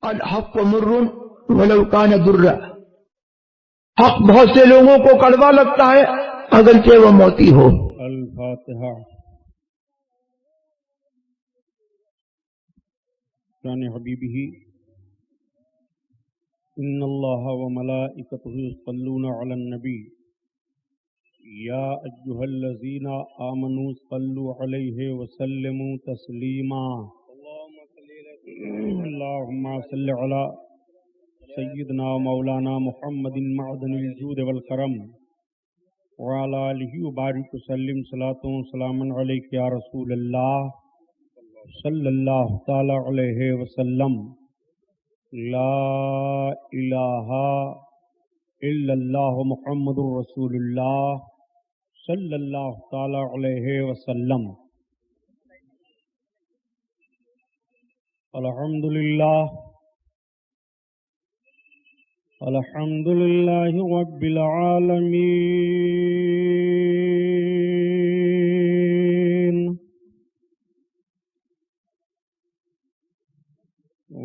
الحق مر ولو كان درا، حق بہت سے لوگوں کو کڑوا لگتا ہے اگرچہ وہ موتی ہو۔ الفاتحہ۔ شان حبیبہ ان اللہ وملائکتہ یصلون علی النبی یا ایھا الذین آمنوا صلوا علیہ وسلموا تسلیما۔ اللہم صل علی سیدنا مولانا محمد معدن الجود والکرم وعلی آلہ وبارک وسلم صلاۃ و سلام علیک یا رسول اللہ صلی اللہ تعالی علیہ وسلم۔ لا الہ الا اللہ محمد رسول اللہ صلی اللہ تعالی علیہ وسلم۔ الحمدللہ رب العالمین،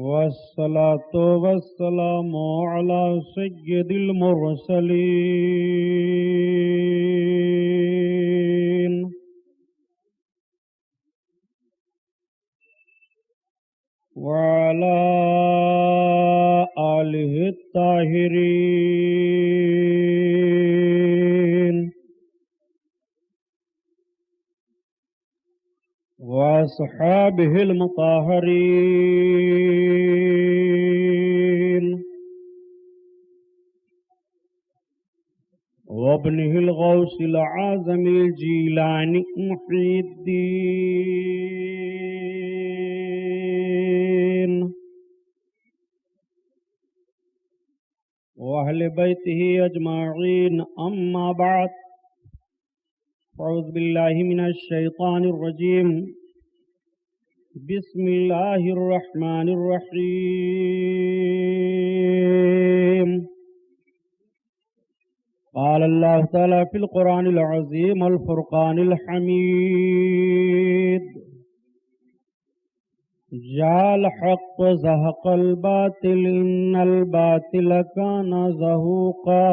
والصلاة والسلام علی سید المرسلین، وعلى آلہ الطاہرین، واصحابہ المطہرین، وابنہ الغوث العظم الجیلانی محی الدین، وأهل بيته أجمعين، أما بعد، أعوذ بالله من الشيطان الرجيم، بسم الله الرحمن الرحيم۔ قال الله تعالى في القرآن العظيم والفرقان الحميد، جاء الحق وزهق الباطل إن الباطل كان زهوقا۔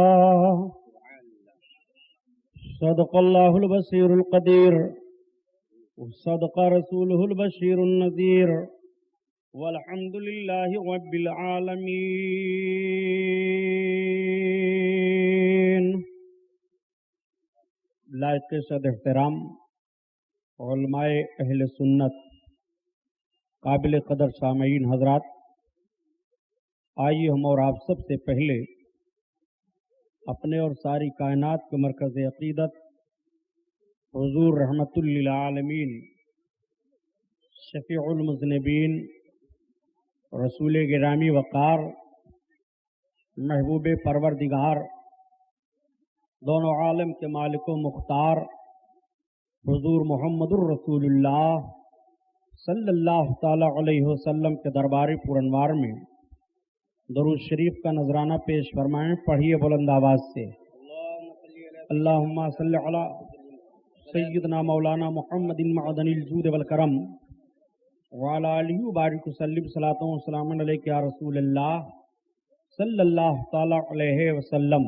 صدق الله البصير القدير، وصدق رسوله البشير النذير، والحمد لله رب العالمين۔ لائق صد احترام علماء اہل سنت، قابل قدر سامعین حضرات، آئیے ہم اور آپ سب سے پہلے اپنے اور ساری کائنات کے مرکز عقیدت حضور رحمت للعالمین، شفیع المذنبین، رسول گرامی وقار، محبوب پروردگار، دونوں عالم کے مالک و مختار حضور محمد الرسول اللہ صلی اللہ تعالی علیہ وسلم کے دربار پرانوار میں درود شریف کا نذرانہ پیش فرمائیں۔ پڑھیے بلند آواز سے، اللہم صل علی سیدنا مولانا محمد معدن الجود والکرم وعلی آلہ وبارک وسلم صلاۃ و سلام علیک یا رسول اللہ صلی اللہ تعالی علیہ وسلم۔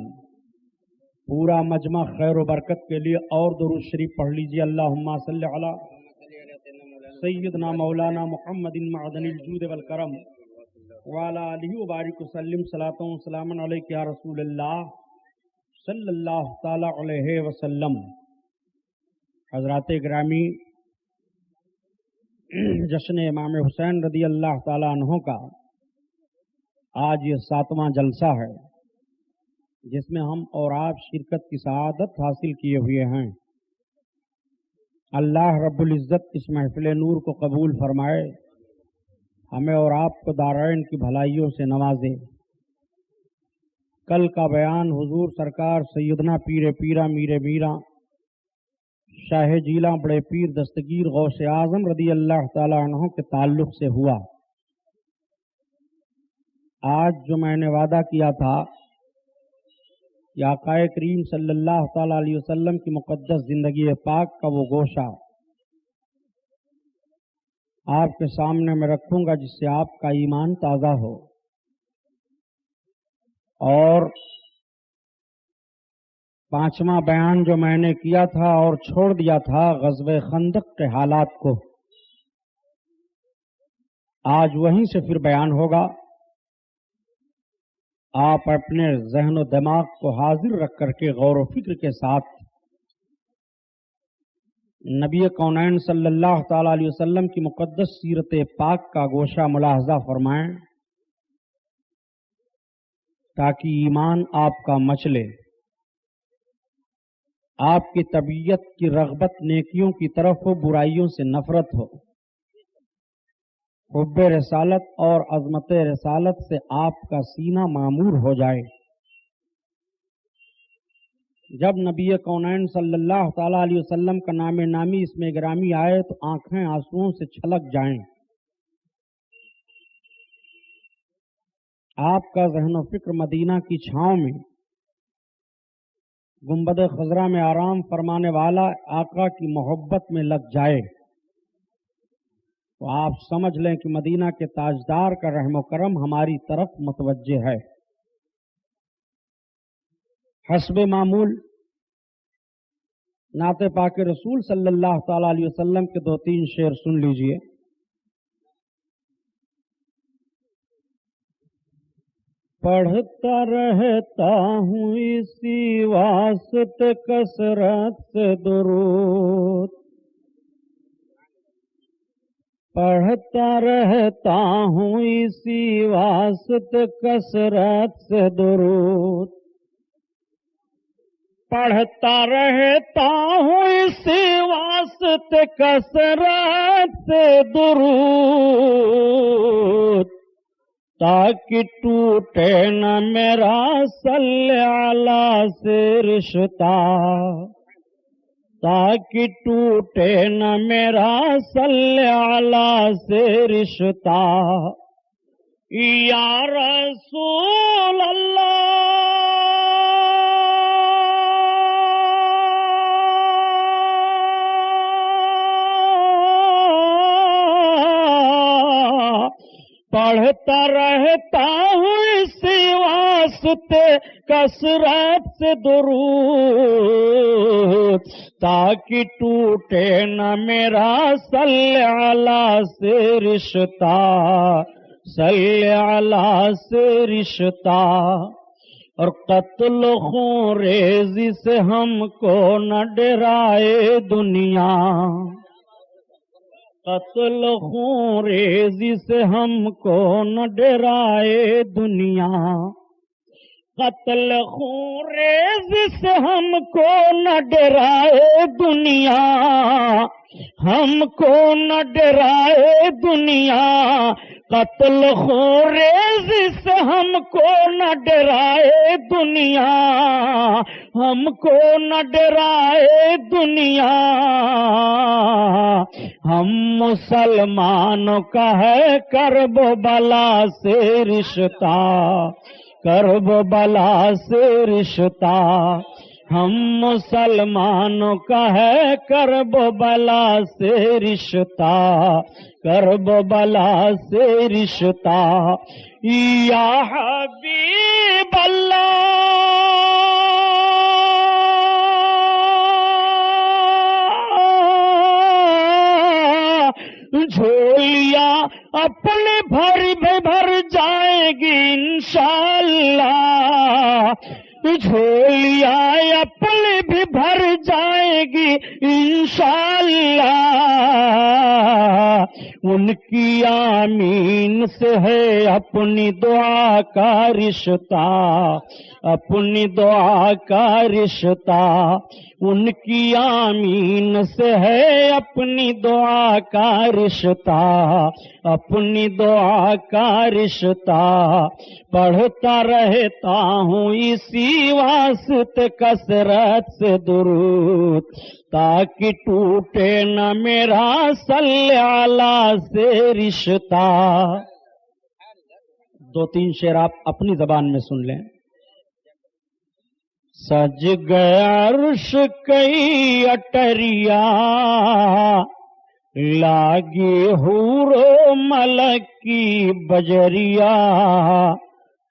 پورا مجمع خیر و برکت کے لیے اور درود شریف پڑھ لیجیے۔ اللہم صل علی سیدنا مولانا محمد معدن الجود والکرم وعلی آلہ وبارک وسلم صلاۃ و سلام علیک یا رسول اللہ صلی اللہ تعالی علیہ وسلم۔ حضرات گرامی، جشن امام حسین رضی اللہ تعالی عنہ کا آج یہ 7واں جلسہ ہے، جس میں ہم اور آپ شرکت کی سعادت حاصل کیے ہوئے ہیں۔ اللہ رب العزت اس محفل نور کو قبول فرمائے، ہمیں اور آپ کو دارین کی بھلائیوں سے نوازے۔ کل کا بیان حضور سرکار سیدنا پیر پیرا میر میرا شاہ جیلاں بڑے پیر دستگیر غوث اعظم رضی اللہ تعالی عنہ کے تعلق سے ہوا۔ آج جو میں نے وعدہ کیا تھا کہ آقا کریم صلی اللہ تعالی علیہ وسلم کی مقدس زندگی پاک کا وہ گوشہ آپ کے سامنے میں رکھوں گا، جس سے آپ کا ایمان تازہ ہو۔ اور پانچواں بیان جو میں نے کیا تھا اور چھوڑ دیا تھا غزوہ خندق کے حالات کو، آج وہیں سے پھر بیان ہوگا۔ آپ اپنے ذہن و دماغ کو حاضر رکھ کر کے غور و فکر کے ساتھ نبی کونین صلی اللہ تعالی علیہ وسلم کی مقدس سیرت پاک کا گوشہ ملاحظہ فرمائیں، تاکہ ایمان آپ کا مچلے، آپ کی طبیعت کی رغبت نیکیوں کی طرف ہو، برائیوں سے نفرت ہو، حب رسالت اور عظمت رسالت سے آپ کا سینہ معمور ہو جائے۔ جب نبی کونین صلی اللہ تعالی علیہ وسلم کا نام نامی اس میں گرامی آئے تو آنکھیں آنسوؤں سے چھلک جائیں۔ آپ کا ذہن و فکر مدینہ کی چھاؤں میں گنبد خضرا میں آرام فرمانے والا آقا کی محبت میں لگ جائے تو آپ سمجھ لیں کہ مدینہ کے تاجدار کا رحم و کرم ہماری طرف متوجہ ہے۔ حسب معمول نعت پاک رسول صلی اللہ تعالی علیہ وسلم کے 2-3 شعر سن لیجئے۔ پڑھتا رہتا ہوں اسی واسطے کثرت سے درود، پڑھتا رہتا ہوں اسی واسطے کثرت سے درود، پڑھتا رہتا ہوں اسی واسطے کثرت سے درود، تاکہ ٹوٹے نہ میرا صلی اللہ سے رشتہ، تاکہ ٹوٹے نہ میرا صلی اللہ سے رشتہ، یا رسول اللہ، پڑھتا رہتا ہوں اسی واسطے کثرت سے درود، تاکہ ٹوٹے نہ میرا صلی اللہ سے رشتہ، صلی اللہ سے رشتہ، اور قتل خون ریزی سے ہم کو نہ ڈرائے دنیا، قتل خون ریزی سے ہم کو نہ ڈرائے دنیا، قتل خون ریزی سے ہم کو نہ ڈرائے دنیا، ہم کو نہ ڈرائے دنیا، قتل خون ریزی سے ہم کو نہ ڈرائے دنیا، ہم کو نہ ڈرائے دنیا، ہم مسلمانوں کا ہے کرب و بلا سے رشتہ، کرب و بلا سے رشتہ، ہم مسلمانوں کا ہے کرب و بلا سے رشتہ، کرب و بلا سے رشتہ، یا حبیب اللہ جھولیاں اپنے بھر جائے گی انشاءاللہ، جھولیاں اپنے بھی بھر جائے گی انشاءاللہ، ان کی آمین سے ہے اپنی دعا کا رشتہ، اپنی دعا کا رشتہ، ان کی آمین سے ہے اپنی دعا کا رشتہ، اپنی دعا کا رشتہ، پڑھتا رہتا ہوں اسی واسطے کثرت سے درود، تاکہ ٹوٹے نہ میرا صلی اللہ سے رشتہ۔ 2-3 شعر آپ اپنی زبان میں سن لیں۔ سج گیا عرش کئی اٹریا، لاگی حور و ملک کی بجریا،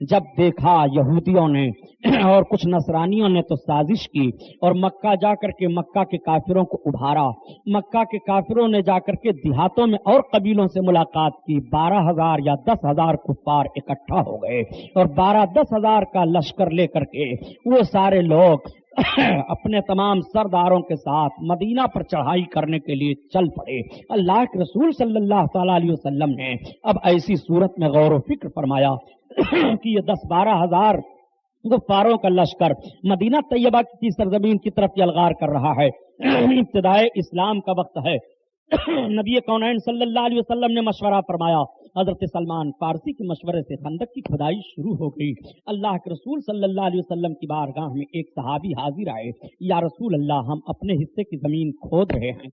جب دیکھا یہودیوں نے اور کچھ نصرانیوں نے تو سازش کی اور مکہ جا کر کے مکہ کے کافروں کو ابھارا. مکہ کے کافروں نے جا کر کے دیہاتوں میں اور قبیلوں سے ملاقات کی. 12,000 یا 10,000 کفار اکٹھا ہو گئے اور 12-10,000 کا لشکر لے کر کے وہ سارے لوگ اپنے تمام سرداروں کے ساتھ مدینہ پر چڑھائی کرنے کے لیے چل پڑے. اللہ کے رسول صلی اللہ تعالی علیہ وسلم نے اب ایسی صورت میں غور و فکر فرمایا کہ یہ 10-12 ہزار کفاروں کا لشکر مدینہ طیبہ کی سرزمین کی طرف یلغار کر رہا ہے. ابتدائے اسلام کا وقت ہے. نبی کونین صلی اللہ علیہ وسلم نے مشورہ فرمایا. حضرت سلمان فارسی کے مشورے سے خندق کی کھدائی شروع ہو گئی. اللہ کے رسول صلی اللہ علیہ وسلم کی بارگاہ میں ایک صحابی حاضر آئے. یا رسول اللہ، ہم اپنے حصے کی زمین کھود رہے ہیں.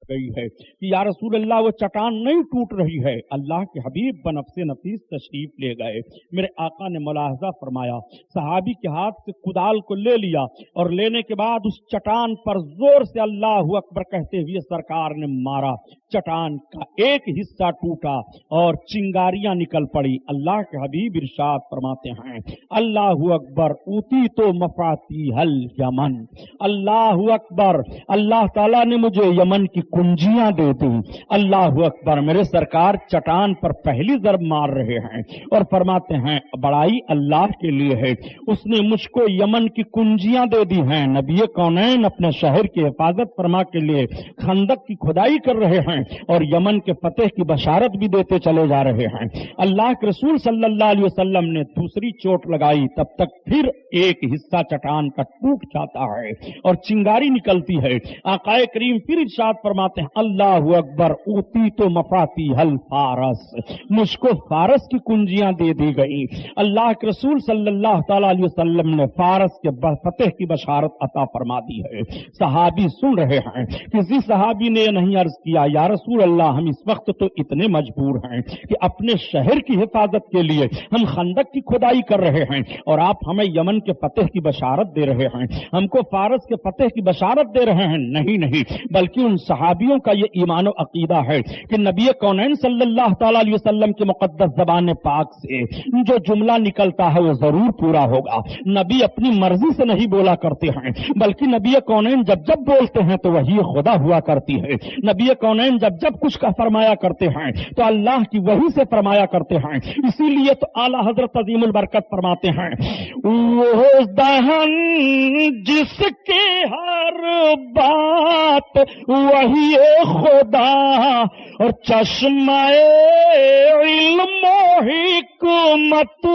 گئی ہے کہ یا رسول اللہ وہ چٹان نہیں ٹوٹ رہی ہے. اللہ کے حبیب بنفس نفیس تشریف لے گئے. میرے آقا نے ملاحظہ فرمایا، صحابی کے ہاتھ سے کدال کو لے لیا اور لینے کے بعد اس چٹان پر زور سے اللہ اکبر کہتے ہوئے سرکار نے مارا. چٹان کا ایک حصہ ٹوٹا اور چنگاریاں نکل پڑی. اللہ کے حبیب ارشاد فرماتے ہیں، اللہ اکبر اوتی تو مفاتی حل یمن. اللہ اکبر، اللہ تعالیٰ نے مجھے یمن کی کنجیاں دے دی. اللہ اکبر، میرے سرکار چٹان پر پہلی ضرب مار رہے ہیں اور فرماتے ہیں بڑائی اللہ کے لیے ہے، اس نے مجھ کو یمن کی کنجیاں دے دی ہیں. نبی کونین اپنے شہر کی حفاظت فرما کے لیے خندق کی کھدائی کر رہے ہیں اور یمن کے فتح کی بشارت بھی دیتے چلے جا رہے ہیں. اللہ کے رسول صلی اللہ علیہ وسلم نے دوسری چوٹ لگائی. تب تک پھر ایک حصہ چٹان کا ٹوٹ جاتا ہے اور چنگاری نکلتی ہے. آقا کریم پھر ارشاد فرماتے ہیں، اللہ اکبر اوتی تو مفاتی حل فارس، مجھ کو فارس کی کنجیاں دے دی گئی. اللہ کے رسول صلی اللہ تعالی علیہ وسلم نے فارس کے فتح کی بشارت عطا فرما دی ہے. صحابی سن رہے ہیں. کسی صحابی نے نہیں عرض کیا یا رسول اللہ، ہم اس وقت تو اتنے مجبور ہیں کہ اپنے شہر کی حفاظت کے لیے ہم خندق کی کھدائی کر رہے ہیں اور آپ ہمیں یمن کے فتح کی بشارت دے رہے ہیں، ہم کو فارس کے فتح کی بشارت دے رہے ہیں. نہیں، بلکہ ان صحابیوں کا یہ ایمان و عقیدہ ہے کہ نبی کونین صلی اللہ تعالی علیہ وسلم کے مقدس زبان پاک سے جو جملہ نکلتا ہے وہ ضرور پورا ہوگا. نبی اپنی مرضی سے نہیں بولا کرتے ہیں، بلکہ نبی کونین جب جب بولتے ہیں تو وہی خدا ہوا کرتی ہے. نبی کونین جب جب کچھ کا فرمایا کرتے ہیں تو اللہ کی وحی سے فرمایا کرتے ہیں. اسی لیے تو اعلیٰ حضرت عظیم البرکت فرماتے ہیں، وہ دہن جس کے ہر بات وہی خدا اور چشمہ علم و حکمت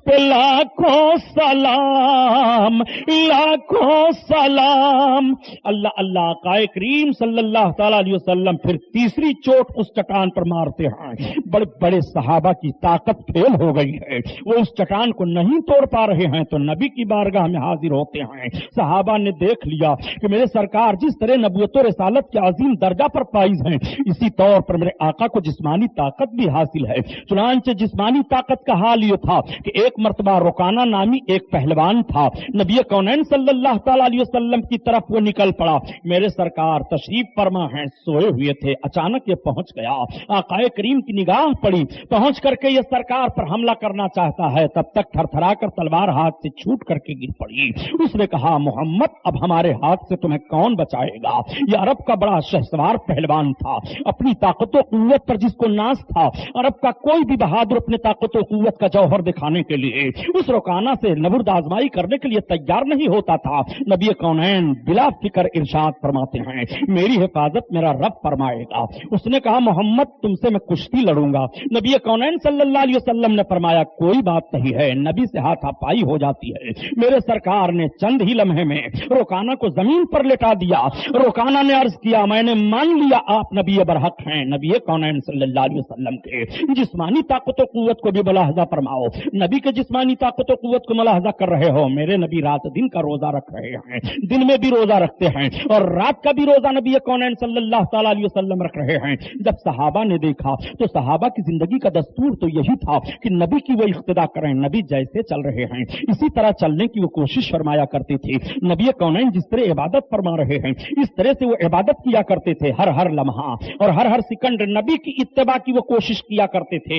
پہ لاکھوں سلام، لاکھوں سلام. اللہ آقا کریم صلی اللہ تعالی علیہ وسلم پھر تیسری چوٹ اس چٹان پر مارتے ہیں. بڑے بڑے صحابہ کی طاقت فیل ہو گئی ہے، وہ اس چٹان کو نہیں توڑ پا رہے ہیں تو نبی کی بارگاہ میں حاضر ہوتے ہیں. صحابہ نے دیکھ لیا کہ میرے سرکار جس طرح نبوت و رسالت کے عظیم درجہ پر فائز ہیں، اسی طور پر میرے آقا کو جسمانی طاقت بھی حاصل ہے. چنانچہ جسمانی طاقت کا حال یہ تھا کہ ایک مرتبہ رکانہ نامی ایک پہلوان تھا، نبی کونین صلی اللہ تعالی علیہ وسلم کی طرف وہ نکل پڑا. میرے سرکار تشریف فرما ہیں، سوئے ہوئے تھے، اچانک یہ پہنچ گیا. آقا کریم کی نگاہ پڑی، پہنچ کر کے یہ سرکار پر حملہ کرنا چاہتا ہے. تب تک تھر تھرا کر تلوار ہاتھ سے چھوٹ کر کے گر پڑی. اس نے کہا محمد اب ہمارے ہاتھ سے تمہیں کون بچائے گا؟ یہ عرب کا بڑا شہسوار پہلوان تھا، اپنی طاقت و قوت پر جس کو ناز تھا. عرب کا کوئی بھی بہادر اپنے طاقت و قوت کا جوہر دکھانے کے لیے اس رکانہ سے نبرد آزمائی کرنے کے لیے تیار نہیں ہوتا تھا. نبی کونین بلا فکر ارشاد فرماتے ہیں میری حفاظت میرا رب فرمائے گا. اس نے کہا محمد تم سے میں کشتی لڑوں گا. نبی کونین صلی اللہ علیہ وسلم نے فرمایا کوئی بات نہیں ہے. نبی سے ہاتھا پائی ہو جاتی ہے. میرے سرکار نے چند ہی لمحے میں رکانہ کو زمین پر لٹا دیا. رکانہ نے عرض کیا میں نے مان لیا آپ نبی برحق ہیں. نبی کونین صلی اللہ علیہ وسلم کے جسمانی طاقت و قوت کو بھی ملاحظہ فرماؤ. نبی کے جسمانی طاقت و قوت کو ملاحظہ کر رہے ہو. میرے نبی رات دن کا روزہ رکھ رہے ہیں، دن میں بھی روزہ رکھتے ہیں اور رات کا بھی روزہ نبی کونین صلی اللہ تعالی علیہ وسلم رکھ رہے ہیں. جب صحابہ نے دیکھا تو صحابہ کی زندگی کا دستور تو یہی تھا کہ نبی کی وہ اقتدا کریں. نبی جیسے چل رہے ہیں اسی طرح چلنے کی وہ کوشش فرمایا کرتے تھے. نبی کونین جس طرح عبادت فرما رہے ہیں اس طرح سے وہ عبادت کیا کرتے تھے. ہر لمحہ اور ہر سیکنڈ نبی کی اتباع کی وہ کوشش کیا کرتے تھے.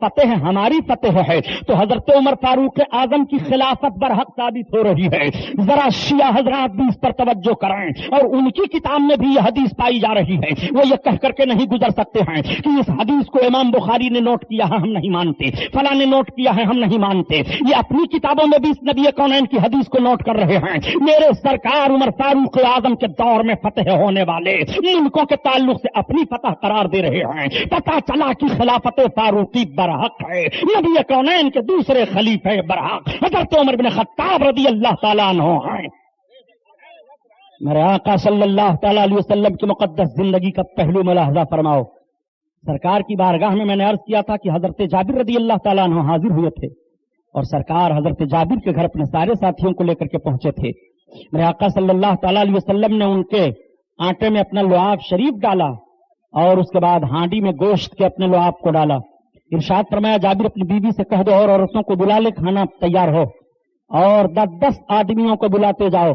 فتح ہماری فتح ہے، تو حضرت عمر فاروق اعظم کی خلافت برحق ثابت ہو رہی ہے۔ ذرا شیعہ حضرات بھی اس پر توجہ کریں، اور ان کی کتاب میں بھی یہ حدیث پائی جا رہی ہے، وہ یہ کہہ کر کے نہیں گزر سکتے ہیں کہ اس حدیث کو امام بخاری نے نوٹ کیا ہے ہم نہیں مانتے، فلاں نے نوٹ کیا ہے ہم نہیں مانتے، یہ اپنی کتابوں میں بھی اس نبی کونین کی حدیث کو نوٹ کر رہے ہیں۔ میرے سرکار عمر فاروق اعظم کے دور میں فتح ہونے والے ملکوں کے تعلق سے اپنی فتح قرار دے رہے ہیں۔ پتہ چلا کہ خلافت فاروقی برحق ہے، نبی کونین کے دوسرے خلیفہ برحق حضرت عمر بن خطاب رضی اللہ تعالیٰ عنہ ہیں۔ میرے آقا صلی اللہ تعالیٰ علیہ وسلم کی مقدس زندگی کا پہلو ملاحظہ فرماؤ۔ سرکار کی بارگاہ میں نے عرض کیا تھا کہ حضرت جابر رضی اللہ تعالیٰ عنہ حاضر ہوئے تھے، اور سرکار حضرت جابر کے گھر اپنے سارے ساتھیوں کو لے کر کے پہنچے تھے۔ میرے آقا صلی اللہ تعالیٰ علیہ وسلم نے ان کے آٹے میں اپنا لعاب شریف ڈالا، اور اس کے بعد ہانڈی میں گوشت کے اپنے لعاب کو ڈالا۔ ارشاد فرمایا جابر اپنی بیوی سے کہہ دو اور عورتوں کو بلا لے، کھانا تیار ہو، اور 10 آدمیوں کو بلاتے جاؤ،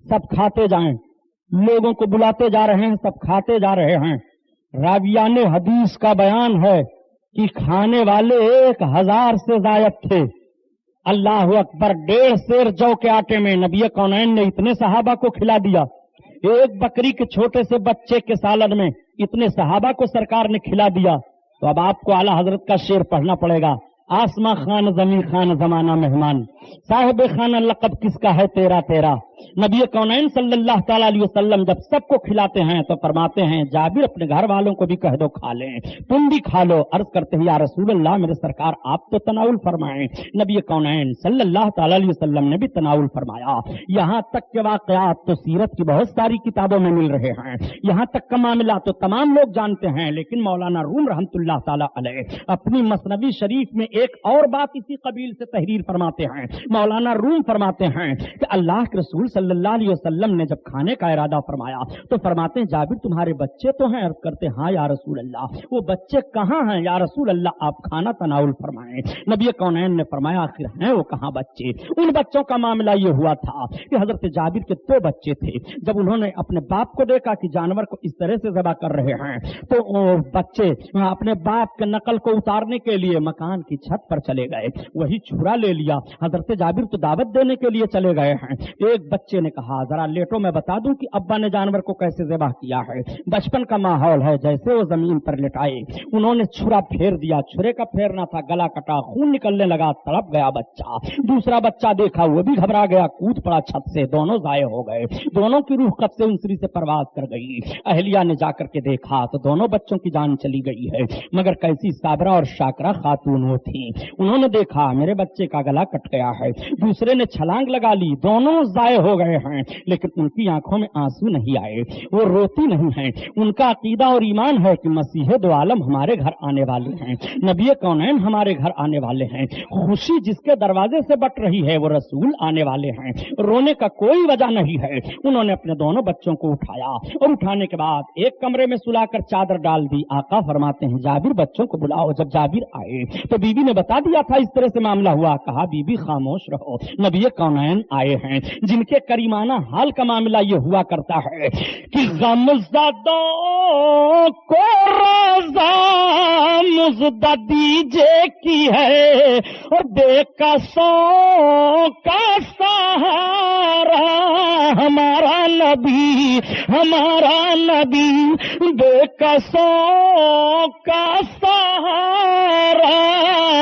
سب کھاتے جائیں۔ لوگوں کو بلاتے جا رہے ہیں، سب کھاتے جا رہے ہیں۔ راویان حدیث کا بیان ہے کہ کھانے والے 1000 سے زائد تھے۔ اللہ اکبر، 1.5 سیر جو کے آٹے میں نبی کونین نے اتنے صحابہ کو کھلا دیا۔ ایک بکری کے چھوٹے سے بچے کے سالن میں اتنے صحابہ کو سرکار نے کھلا دیا۔ تو اب آپ کو اعلیٰ حضرت کا شعر پڑھنا پڑے گا۔ آسماں خان زمین خان زمانہ مہمان، صاحب خانہ لقب کس کا ہے تیرا تیرا۔ نبی کونین صلی اللہ تعالیٰ علیہ وسلم جب سب کو کھلاتے ہیں تو فرماتے ہیں جابر اپنے گھر والوں کو بھی کہہ دو کھا لیں، تم بھی کھا لو۔ عرض کرتے ہیں یا رسول اللہ میرے سرکار آپ تو تناول فرمائیں۔ نبی کونین صلی اللہ تعالیٰ علیہ وسلم نے بھی تناول فرمایا۔ یہاں تک کہ واقعات تو سیرت کی بہت ساری کتابوں میں مل رہے ہیں، یہاں تک کا معاملہ تو تمام لوگ جانتے ہیں، لیکن مولانا روم رحمت اللہ تعالیٰ علیہ اپنی مثنوی شریف میں ایک اور بات اسی قبیل سے تحریر فرماتے ہیں۔ مولانا روم فرماتے ہیں کہ اللہ کے رسول صلی اللہ علیہ وسلم نے جب کھانے کا ارادہ فرمایا تو فرماتے ہیں جابر تمہارے بچے تو ہیں؟ عرض کرتے ہاں یا رسول اللہ۔ وہ بچے کہاں ہیں یا رسول اللہ؟ آپ کھانا تناول فرمائیں۔ نبی کونین نے فرمایا آخر ہیں وہ کہاں بچے؟ ان بچوں کا معاملہ یہ ہوا تھا کہ حضرت جابر کے 2 بچے تھے۔ جب انہوں نے اپنے باپ کو دیکھا کہ جانور کو اس طرح سے ذبح کر رہے ہیں تو بچے اپنے باپ کے نقل کو اتارنے کے لیے مکان کی چھت پر چلے گئے، وہی چھرا لے لیا۔ حضرت جابر تو دعوت دینے کے لیے چلے گئے ہیں۔ ایک بچے نے کہا ذرا لیٹو میں بتا دوں کہ ابا نے جانور کو کیسے ذبح کیا ہے۔ بچپن کا ماحول ہے، جیسے وہ زمین پر لٹائے انہوں نے چھرا پھیر دیا، چھرے کا پھیرنا تھا، گلا کٹا، خون نکلنے لگا، تڑپ گیا بچہ۔ دوسرا بچہ دیکھا وہ بھی گھبرا گیا، کود پڑا چھت سے، دونوں ضائع ہو گئے، دونوں کی روح قبض سے انسری سے پرواز کر گئی۔ اہلیہ نے جا کر کے دیکھا تو دونوں بچوں کی جان چلی گئی ہے، مگر کیسی صابرہ اور شاکرہ خاتون وہ تھی۔ انہوں نے دیکھا میرے بچے کا گلا کٹ گیا ہے، دوسرے نے چھلانگ لگا لی، دونوں ضائع ہو گئے ہیں، لیکن ان کی آنکھوں میں آنسو نہیں آئے، وہ روتی نہیں ہیں۔ ان کا عقیدہ اور ایمان ہے کہ مسیح دو عالم ہمارے گھر آنے والے ہیں، نبی کونین ہمارے گھر آنے والے ہیں، خوشی جس کے دروازے سے بٹ رہی ہے وہ رسول آنے والے ہیں، رونے کا کوئی وجہ نہیں ہے۔ انہوں نے اپنے دونوں بچوں کو اٹھایا اور اٹھانے کے بعد ایک کمرے میں سلا کر چادر ڈال دی۔ آقا فرماتے ہیں جابر بچوں کو بلاؤ۔ جب جابر آئے تو بیوی نے بتا دیا تھا اس طرح سے معاملہ ہوا، کہا بیوی خاموش رہو، نبی کونین آئے ہیں جن کے کریمانہ حال کا معاملہ یہ ہوا کرتا ہے کہ غم زدوں کو رضا مزدہ دیجے کی ہے اور بے قصوں کا سہارا ہمارا نبی، ہمارا نبی بے قصوں کا سہارا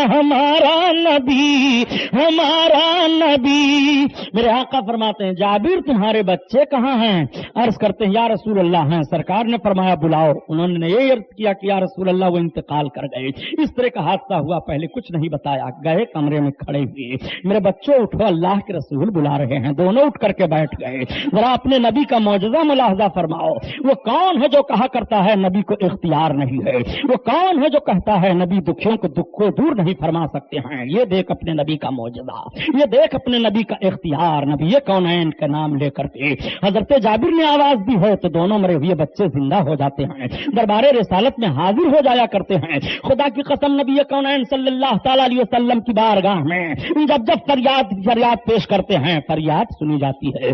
ہمارا نبی، ہمارا نبی۔ میرے آقا فرماتے ہیں جابر تمہارے بچے کہاں ہیں؟ عرض کرتے ہیں یا رسول اللہ ہیں۔ سرکار نے فرمایا بلاؤ۔ انہوں نے یہ عرض کیا کہ یا رسول اللہ وہ انتقال کر گئے، اس طرح کا حادثہ ہوا، پہلے کچھ نہیں بتایا، گئے کمرے میں کھڑے ہوئے، میرے بچوں اٹھو اللہ کے رسول بلا رہے ہیں۔ دونوں اٹھ کر کے بیٹھ گئے۔ ذرا اپنے نبی کا معجزہ ملاحظہ فرماؤ، وہ کون ہے جو کہا کرتا ہے نبی کو اختیار نہیں ہے؟ وہ کون ہے جو کہتا ہے نبی دکھیوں کو دکھ کو دور نہیں فرما سکتے ہیں؟ یہ دیکھ اپنے نبی کا معجزہ، یہ دیکھ اپنے نبی کا اختیار، نبی کونین کا نام لے کر کے حضرت جابر نے آواز دی ہے تو دونوں مرے ہوئے بچے زندہ ہو جاتے ہیں، دربار رسالت میں حاضر ہو جایا کرتے ہیں۔ خدا کی قسم نبی کونین صلی اللہ تعالی علیہ وسلم کی بارگاہ میں جب جب فریاد پیش کرتے ہیں فریاد سنی جاتی ہے۔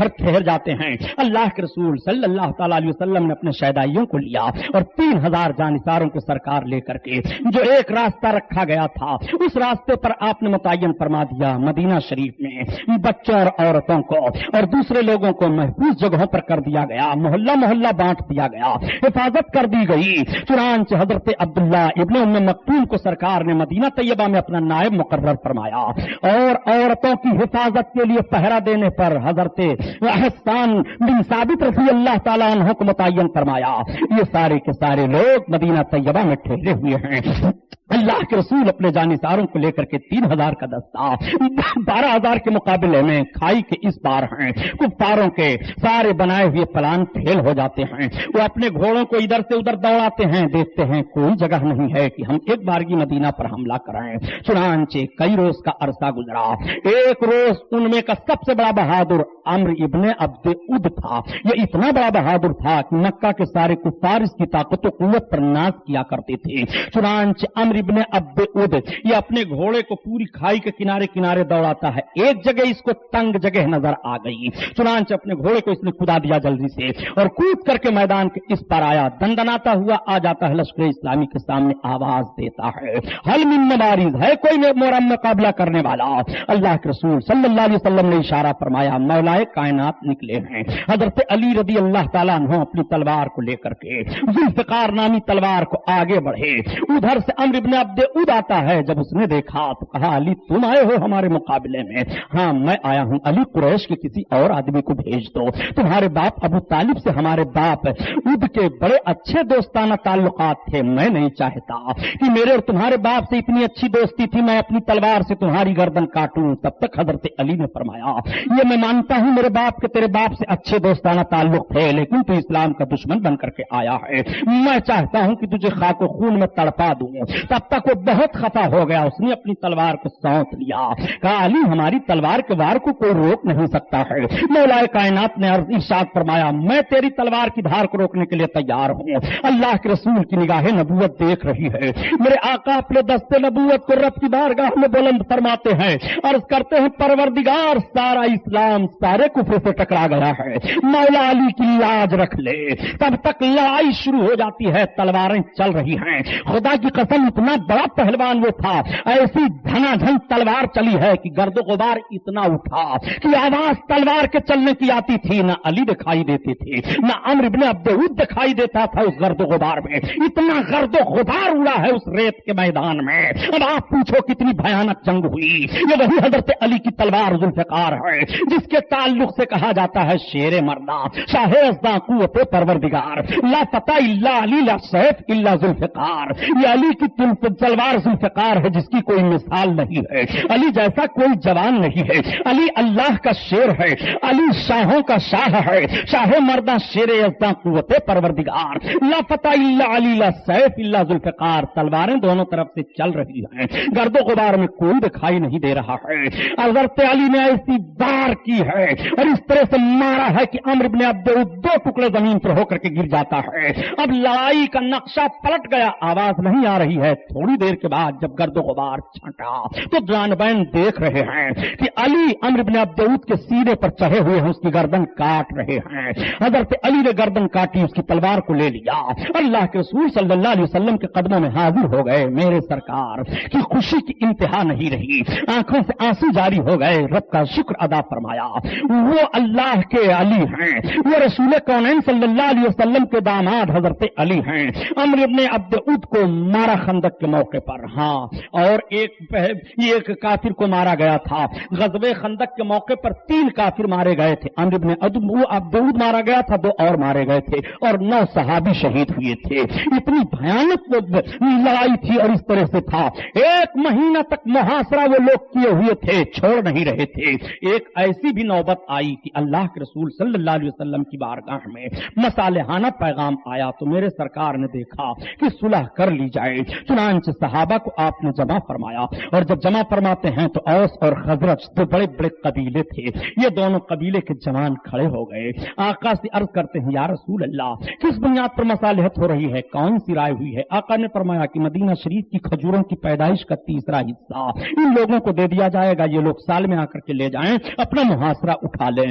ادھر ٹھہر جاتے ہیں۔ اللہ کے رسول صلی اللہ تعالی علیہ وسلم نے اپنے شہدائیوں کو لیا اور 3000 جانثاروں کو سرکار لے کر کے جو ایک راستہ رکھا گیا تھا اس راستے پر آپ نے متعین فرما دیا۔ مدینہ شریف میں بچوں اور عورتوں کو اور دوسرے لوگوں کو محفوظ جگہوں پر کر دیا گیا، محلہ محلہ بانٹ دیا گیا، حفاظت کر دی گئی۔ چنانچہ حضرت عبداللہ ابن ام مکتوم کو سرکار نے مدینہ طیبہ میں اپنا نائب مقرر فرمایا اور عورتوں کی حفاظت کے لیے پہرا دینے پر حضرت حسان بن ثابت رضی اللہ تعالیٰ عنہ کو متعین فرمایا۔ یہ سارے کے سارے لوگ مدینہ طیبہ میں ٹھہرے ہوئے ہیں۔ اللہ کے رسول اپنے جانثاروں کو لے کر کے 3000 کا دستہ 12000 کے مقابلے میں کھائی کے اس بار ہیں۔ کفاروں کے سارے بنائے ہوئے پلان فیل ہو جاتے ہیں۔ وہ اپنے گھوڑوں کو ادھر سے ادھر دوڑاتے ہیں، دیکھتے ہیں کوئی جگہ نہیں ہے کہ ہم ایک بارگی مدینہ پر حملہ کریں۔ چنانچہ کئی روز کا عرصہ گزرا۔ ایک روز ان میں کا سب سے بڑا بہادر عمرو ابن عبد اد تھا۔ یہ اتنا بڑا بہادر تھا کہ مکہ کے سارے کفار اس کی طاقت و قوت پر ناز کیا کرتے تھے۔ چنانچہ عمرو ابن عبد اد یہ اپنے گھوڑے کو پوری کھائی کے کنارے کنارے دوڑاتا ہے۔ ایک جگہ اس کو تنگ جگہ نظر آ گئی، چنانچہ اپنے گھوڑے کو اس نے کدا دیا جلدی سے اور کود کر کے میدان کے اس پر آیا۔ دندناتا ہوا آ جاتا ہے، لشکر اسلامی کے سامنے آواز دیتا ہے، حل من مبارز، ہے کوئی میرا مقابلہ کرنے والا؟ اللہ کے رسول صلی اللہ علیہ وسلم نے اشارہ فرمایا، مولائے کائنات نکلے ہیں۔ حضرت علی رضی اللہ تعالیٰ عنہ اپنی تلوار کو لے کر کے ذوالفقار نامی تلوار کو آگے بڑھے۔ ادھر سے عمرو ابن عبد اد آتا ہے۔ جب اس نے دیکھا تو کہا، علی تم آئے ہو ہمارے مقابلے میں؟ ہاں میں آیا ہوں۔ علی قریش کے کسی اور آدمی کو بھیج دو، تمہارے باپ ابو طالب سے ہمارے باپ اد کے بڑے اچھے دوستانہ تعلقات تھے، میں نہیں چاہتا کہ میرے اور تمہارے باپ سے اتنی اچھی دوستی تھی میں اپنی تلوار سے تمہاری گردن کاٹوں۔ تب تک حضرت علی نے فرمایا، یہ میں مانتا ہوں میرے باپ کے تیرے باپ سے اچھے دوستانہ تعلق تھے، لیکن تو اسلام کا دشمن بن کر کے آیا ہے، میں چاہتا ہوں کہ تجھے خاک و خون میں تڑپا دوں۔ تب تک وہ بہت خفا ہو گیا، اس نے اپنی تلوار کو سونت لیا، کہا علی ہماری تلوار کے وار کو کوئی روک نہیں سکتا ہے۔ مولا کائنات نے ارشاد فرمایا، میں تیری تلوار کی دھار کو روکنے کے لیے تیار ہوں۔ اللہ کے رسول کی نگاہ نبوت دیکھ رہی ہے، میرے آقا اپنے دست نبوت کو رب کی بارگاہ میں بلند فرماتے ہیں، عرض کرتے ہیں پروردگار سارا اسلام سارے کفر سے ٹکرا گیا ہے، مولا علی کی لاج رکھ لے۔ تب تک لڑائی شروع ہو جاتی ہے، تلواریں چل رہی ہیں۔ خدا کی قسم اتنا بڑا پہلوان وہ تھا، ایسی دھنا دھن تلوار چلی ہے کہ گرد و غبار اتنا اٹھا کہ آواز تلوار کے چلنے کی آتی تھی، نہ علی دکھائی دیتی تھی نہ عمرو ابن عبد اد دکھائی دیتا تھا اس گرد و غبار میں۔ اتنا گرد و غبار اڑا ہے اس ریت کے میدان میں، اب آپ پوچھو کتنی بھیانک جنگ ہوئی۔ یہ وہی حضرت علی کی تلوار ذوالفقار ہے جس کے تعلق سے کہا جاتا ہے شیر مردہ شاہ ازداں قوت پروردگار، لا فتح الا علی لا سیف الا ذوالفقار۔ یہ علی کی تلوار ذوالفقار ہے جس کی کوئی مثال نہیں ہے، علی جیسا کوئی جوان نہیں ہے، علی اللہ کا شیر ہے، علی شاہوں کا شاہ ہے، شاہ مردہ شیر ازداں قوت پروردگار، لا فتح الا علی لا سیف الا ذوالفقار۔ تلواریں دونوں طرف سے چل رہی ہیں، گرد و غبار میں کوئی دکھائی نہیں دے رہا ہے۔ حضرت علی نے ایسی وار کی ہے اور اس طرح سے مارا ہے کہ عمرو ابن عبد اد 2 ٹکڑے زمین پر ہو کر کے گر جاتا ہے۔ اب لڑائی کا نقشہ پلٹ گیا، آواز نہیں آ رہی ہے۔ تھوڑی دیر کے بعد جب گرد و غبار چھٹا تو جانبین دیکھ رہے ہیں کہ علی عمرو ابن عبد اد کے سینے پر چڑھے ہوئے ہیں، اس کی گردن کاٹ رہے ہیں۔ حضرت علی نے گردن کاٹی، اس کی تلوار کو لے لیا، اللہ کے رسول صلی اللہ علیہ وسلم کے قدموں میں حاضر ہو گئے۔ میرے سرکار کی خوشی کی انتہا نہیں رہی، آنکھوں سے آنسو جاری ہو گئے، رب کا شکر ادا فرمایا۔ وہ اللہ کے علی ہیں، وہ رسول کونین صلی اللہ علیہ وسلم کے داماد حضرت علی ہیں۔ عمرو ابن عبد اد کو مارا خندق کے موقع پر، ہاں، اور ایک کافر کو مارا گیا تھا۔ غزوہ خندق کے موقع پر 3 کافر مارے گئے تھے، عمرو ابن عبد اد مارا گیا تھا، 2 اور مارے گئے تھے اور 9 صحابی شہید ہوئے تھے۔ اتنی بھیانک لڑائی تھی اور اس طرح سے تھا، 1 مہینہ تک محاصرہ وہ لوگ کیے ہوئے تھے، چھوڑ نہیں رہے تھے۔ ایک ایسی بھی نوبت آئی کہ اللہ کے رسول صلی اللہ علیہ وسلم کی بارگاہ میں مصالحانہ پیغام آیا تو میرے سرکار نے دیکھا کہ صلح کر لی جائے، چنانچہ صحابہ کو آپ نے جمع فرمایا، اور جب جمع فرماتے ہیں تو اوس اور خزرج 2 بڑے بڑے قبیلے تھے، یہ دونوں قبیلے کے جوان کھڑے ہو گئے، آقا سے عرض کرتے ہیں یا رسول اللہ کس بنیاد پر مصالحت ہو رہی ہے، کون سی رائے ہوئی ہے؟ آقا نے فرمایا کہ مدینہ شریف کی کھجوروں کی پیدائش کا 3 حصہ ان لوگوں کو دے دیا جائے گا، یہ لوگ سال میں آ کر کے لے جائیں، اپنا محاصرہ اٹھا لیں۔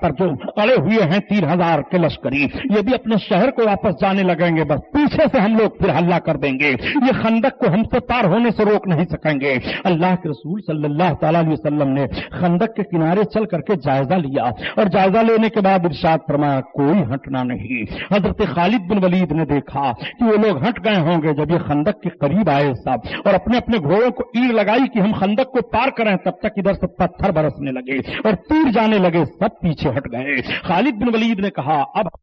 پر جو اڑے ہوئے ہیں 3000 کے لشکری، یہ بھی اپنے شہر کو واپس جانے لگیں گے، بس پیچھے سے ہم لوگ پھر حملہ کر دیں گے، یہ خندق کو ہم سے پار ہونے سے روک نہیں سکیں گے۔ اللہ کے رسول صلی اللہ تعالی علیہ وسلم نے خندق کے کنارے چل کر کے جائزہ لیا، اور جائزہ لینے کے بعد ارشاد فرمایا کوئی ہٹنا نہیں۔ حضرت خالد بن ولید نے دیکھا کہ وہ لوگ ہٹ گئے ہوں گے، جب یہ خندق کے قریب آئے سب اور اپنے اپنے گھوڑوں کو ایڑ لگائی کہ ہم خندق کو پار کریں، تب تک ادھر سے پتھر برسنے لگے اور تیر جانے لگے، سب پیچھے ہٹ گئے۔ خالد بن ولید نے کہا اب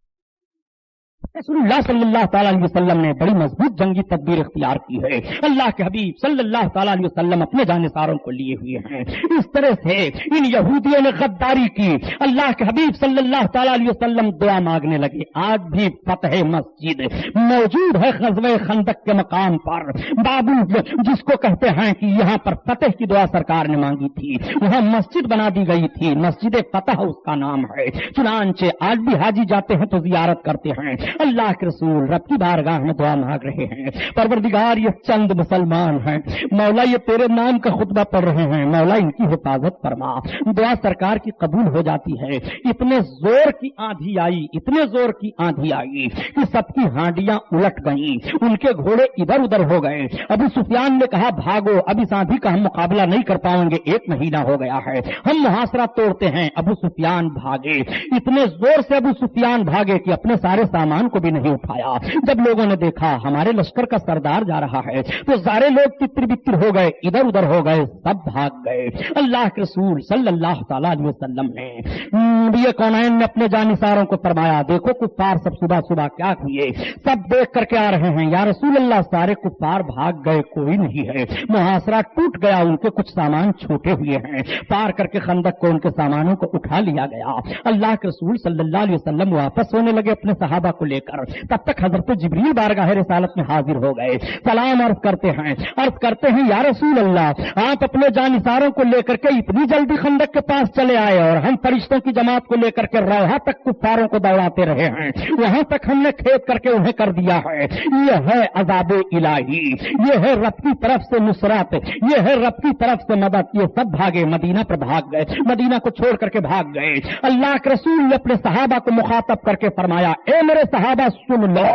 رسول اللہ صلی اللہ تعالیٰ علیہ وسلم نے بڑی مضبوط جنگی تدبیر اختیار کی ہے، اللہ کے حبیب صلی اللہ تعالیٰ علیہ وسلم اپنے جانثاروں کو لیے ہوئے ہیں۔ اس طرح سے ان یہودیوں نے غداری کی، اللہ کے حبیب صلی اللہ تعالیٰ علیہ وسلم دعا مانگنے لگے۔ آج بھی فتح مسجد موجود ہے غزوہ خندق کے مقام پر، بابو جس کو کہتے ہیں کہ یہاں پر فتح کی دعا سرکار نے مانگی تھی، وہاں مسجد بنا دی گئی تھی، مسجد فتح اس کا نام ہے۔ چنانچہ آج بھی حاجی جاتے ہیں تو زیارت کرتے ہیں، اللہ کے رسول رب کی بارگاہ میں دعا مانگ رہے ہیں، پروردگار یہ چند مسلمان ہیں، مولا یہ تیرے نام کا خطبہ پڑھ رہے ہیں، مولا ان کی حفاظت فرما۔ دعا سرکار کی قبول ہو جاتی ہے۔ اتنے زور کی آندھی آئی، اتنے زور کی آندھی آئی کہ سب کی ہانڈیاں الٹ گئیں، ان کے گھوڑے ادھر ادھر ہو گئے۔ ابو سفیان نے کہا بھاگو، اب اس آندھی کا ہم مقابلہ نہیں کر پائیں گے، 1 مہینہ ہو گیا ہے، ہم محاصرہ توڑتے ہیں۔ ابو سفیان بھاگے، اتنے زور سے ابو سفیان بھاگے کہ اپنے سارے سامان کو بھی نہیں اٹھایا۔ جب لوگوں نے دیکھا ہمارے لشکر کا سردار جا رہا ہے تو سارے لوگ تتر بتر ہو گئے، ادھر ادھر ہو گئے، سب بھاگ گئے۔ اللہ کے رسول صلی اللہ تعالیٰ علیہ وسلم نے نبی کونین نے اپنے جانثاروں کو فرمایا دیکھو کفار سب صبح صبح کیا ہوئے، سب دیکھ کر کے آ رہے ہیں، یا رسول اللہ سارے کفار بھاگ گئے، کوئی نہیں ہے، محاصرہ ٹوٹ گیا، ان کے کچھ سامان چھوٹے ہوئے ہیں، پار کر کے خندق کو ان کے سامانوں کو اٹھا لیا گیا۔ اللہ کے رسول صلی اللہ علیہ وسلم واپس ہونے لگے اپنے صحابہ کو لے کر، تب تک حضرت جبریل بارگاہ رسالت میں حاضر ہو گئے، سلام عرض کرتے ہیں یا رسول اللہ آپ اپنے جانثاروں کو لے کر کے اتنی جلدی خندق کے پاس چلے آئے اور ہم فرشتوں کی جماعت کو لے کر کے روحہ تک کفاروں کو دوڑاتے رہے ہیں، وہاں تک ہم نے کھید کر کے انہیں کر دیا ہے، یہ ہے عذاب الہی، یہ ہے رب کی طرف سے نصرت، یہ ہے رب کی طرف سے مدد۔ یہ سب بھاگے، مدینہ پر بھاگ گئے، مدینہ کو چھوڑ کر کے بھاگ گئے۔ اللہ کے رسول نے اپنے صحابہ کو مخاطب کر کے فرمایا اے میرے صحابہ سن لو،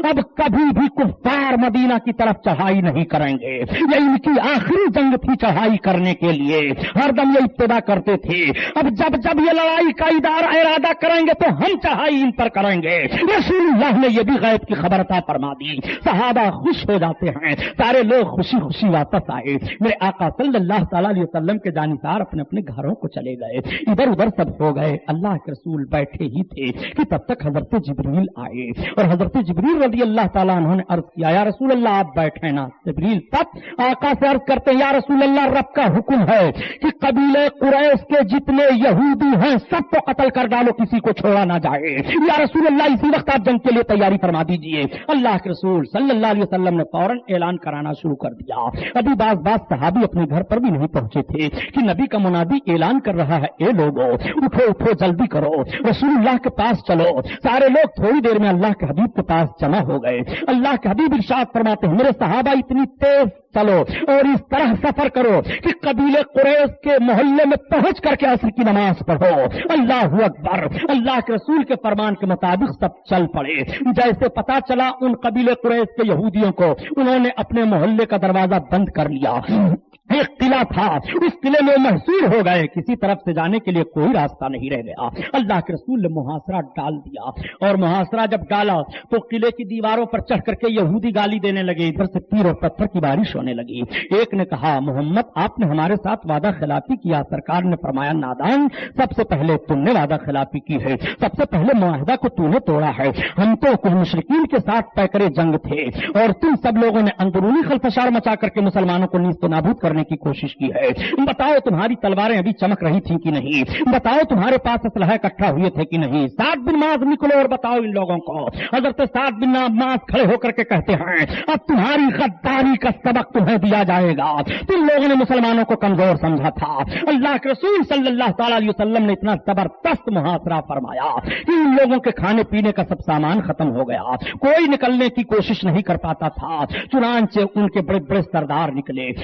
اب کبھی بھی کفار مدینہ کی طرف چڑھائی نہیں کریں گے، یہ ان کی آخری جنگ تھی چڑھائی کرنے کے لیے، ہر دم یہ ابتدا کرتے تھے، اب جب جب یہ لڑائی کا ارادہ کریں گے تو ہم چڑھائی ان پر کریں گے۔ رسول اللہ نے یہ بھی غیب کی خبر عطا فرما دی، صحابہ خوش ہو جاتے ہیں، سارے لوگ خوشی خوشی واپس آئے۔ میرے آقا صلی اللہ تعالیٰ علیہ وسلم کے جانثار اپنے اپنے گھروں کو چلے گئے، ادھر ادھر سب ہو گئے۔ اللہ کے رسول بیٹھے ہی تھے کہ تب تک حضرت جبریل آئے، اور حضرت جبریل رضی اللہ تعالیٰ عنہ نے عرض کیا یا رسول اللہ آپ بیٹھے نا۔ جبریل تب آقا سے عرض کرتے ہیں یا رسول اللہ رب کا حکم ہے کہ قبیلے قریش کے جتنے یہودی ہیں سب کو قتل کر ڈالو، کسی کو چھوڑا نہ جائے۔ یا رسول اللہ اسی وقت آپ جنگ کے لیے تیاری فرما دیجئے۔ اللہ کے رسول صلی اللہ علیہ وسلم نے فوراً اعلان کرانا شروع کر دیا۔ ابھی بعض صحابی اپنے گھر پر بھی نہیں پہنچے تھے کہ نبی کا منادی اعلان کر رہا ہے اے لوگو اٹھو اٹھو جلدی کرو، رسول اللہ کے پاس چلو۔ سارے لوگ تھوڑی دیر میں اللہ کے حبیب کے پاس جمع ہو گئے۔ اللہ کے حبیب ارشاد فرماتے ہیں میرے صحابہ اتنی تیز چلو اور اس طرح سفر کرو کہ قبیلے قریش کے محلے میں پہنچ کر کے عصر کی نماز پڑھو۔ اللہ اکبر۔ اللہ کے رسول کے فرمان کے مطابق سب چل پڑے۔ جیسے پتا چلا ان قبیلے قریش کے یہودیوں کو، انہوں نے اپنے محلے کا دروازہ بند کر لیا۔ ایک قلعہ تھا، اس قلعے میں محصور ہو گئے، کسی طرف سے جانے کے لیے کوئی راستہ نہیں رہ گیا۔ اللہ کے رسول نے محاصرہ ڈال دیا، اور محاصرہ جب ڈالا تو قلعے کی دیواروں پر چڑھ کر کے یہودی گالی دینے لگے، ادھر سے تیر اور پتھر کی بارش ہونے لگی۔ ایک نے کہا محمد آپ نے ہمارے ساتھ وعدہ خلافی کیا۔ سرکار نے فرمایا نادان، سب سے پہلے تم نے وعدہ خلافی کی ہے، سب سے پہلے معاہدہ کو تو نے توڑا ہے، ہم تو مشرکین کے ساتھ پیکرے جنگ تھے اور تم سب لوگوں نے اندرونی خلفشار مچا کر کے مسلمانوں کو نیست و نابود کرنے کی کوشش کی ہے۔ بتاؤ تمہاری تلواریں ابھی چمک رہی تھیں کہ نہیں؟ بتاؤ تمہارے پاس اسلحہ اکٹھا ہوئے تھے کہ نہیں؟ سعد بن معاذ نکلو اور بتاؤ ان لوگوں کو۔ حضرت سعد بن معاذ کھڑے ہو کر کے کہتے ہیں اب تمہاری غداری کا سبق تمہیں دیا جائے گا، تم لوگوں نے مسلمانوں کو کمزور سمجھا تھا۔ اللہ کے رسول صلی اللہ تعالی علیہ وسلم نے اتنا زبردست محاصرہ فرمایا کہ ان لوگوں کے کھانے پینے کا سب سامان ختم ہو گیا، کوئی نکلنے کی کوشش نہیں کر پاتا تھا۔ چنانچہ ان کے بڑے بڑے سردار نکلے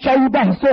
1400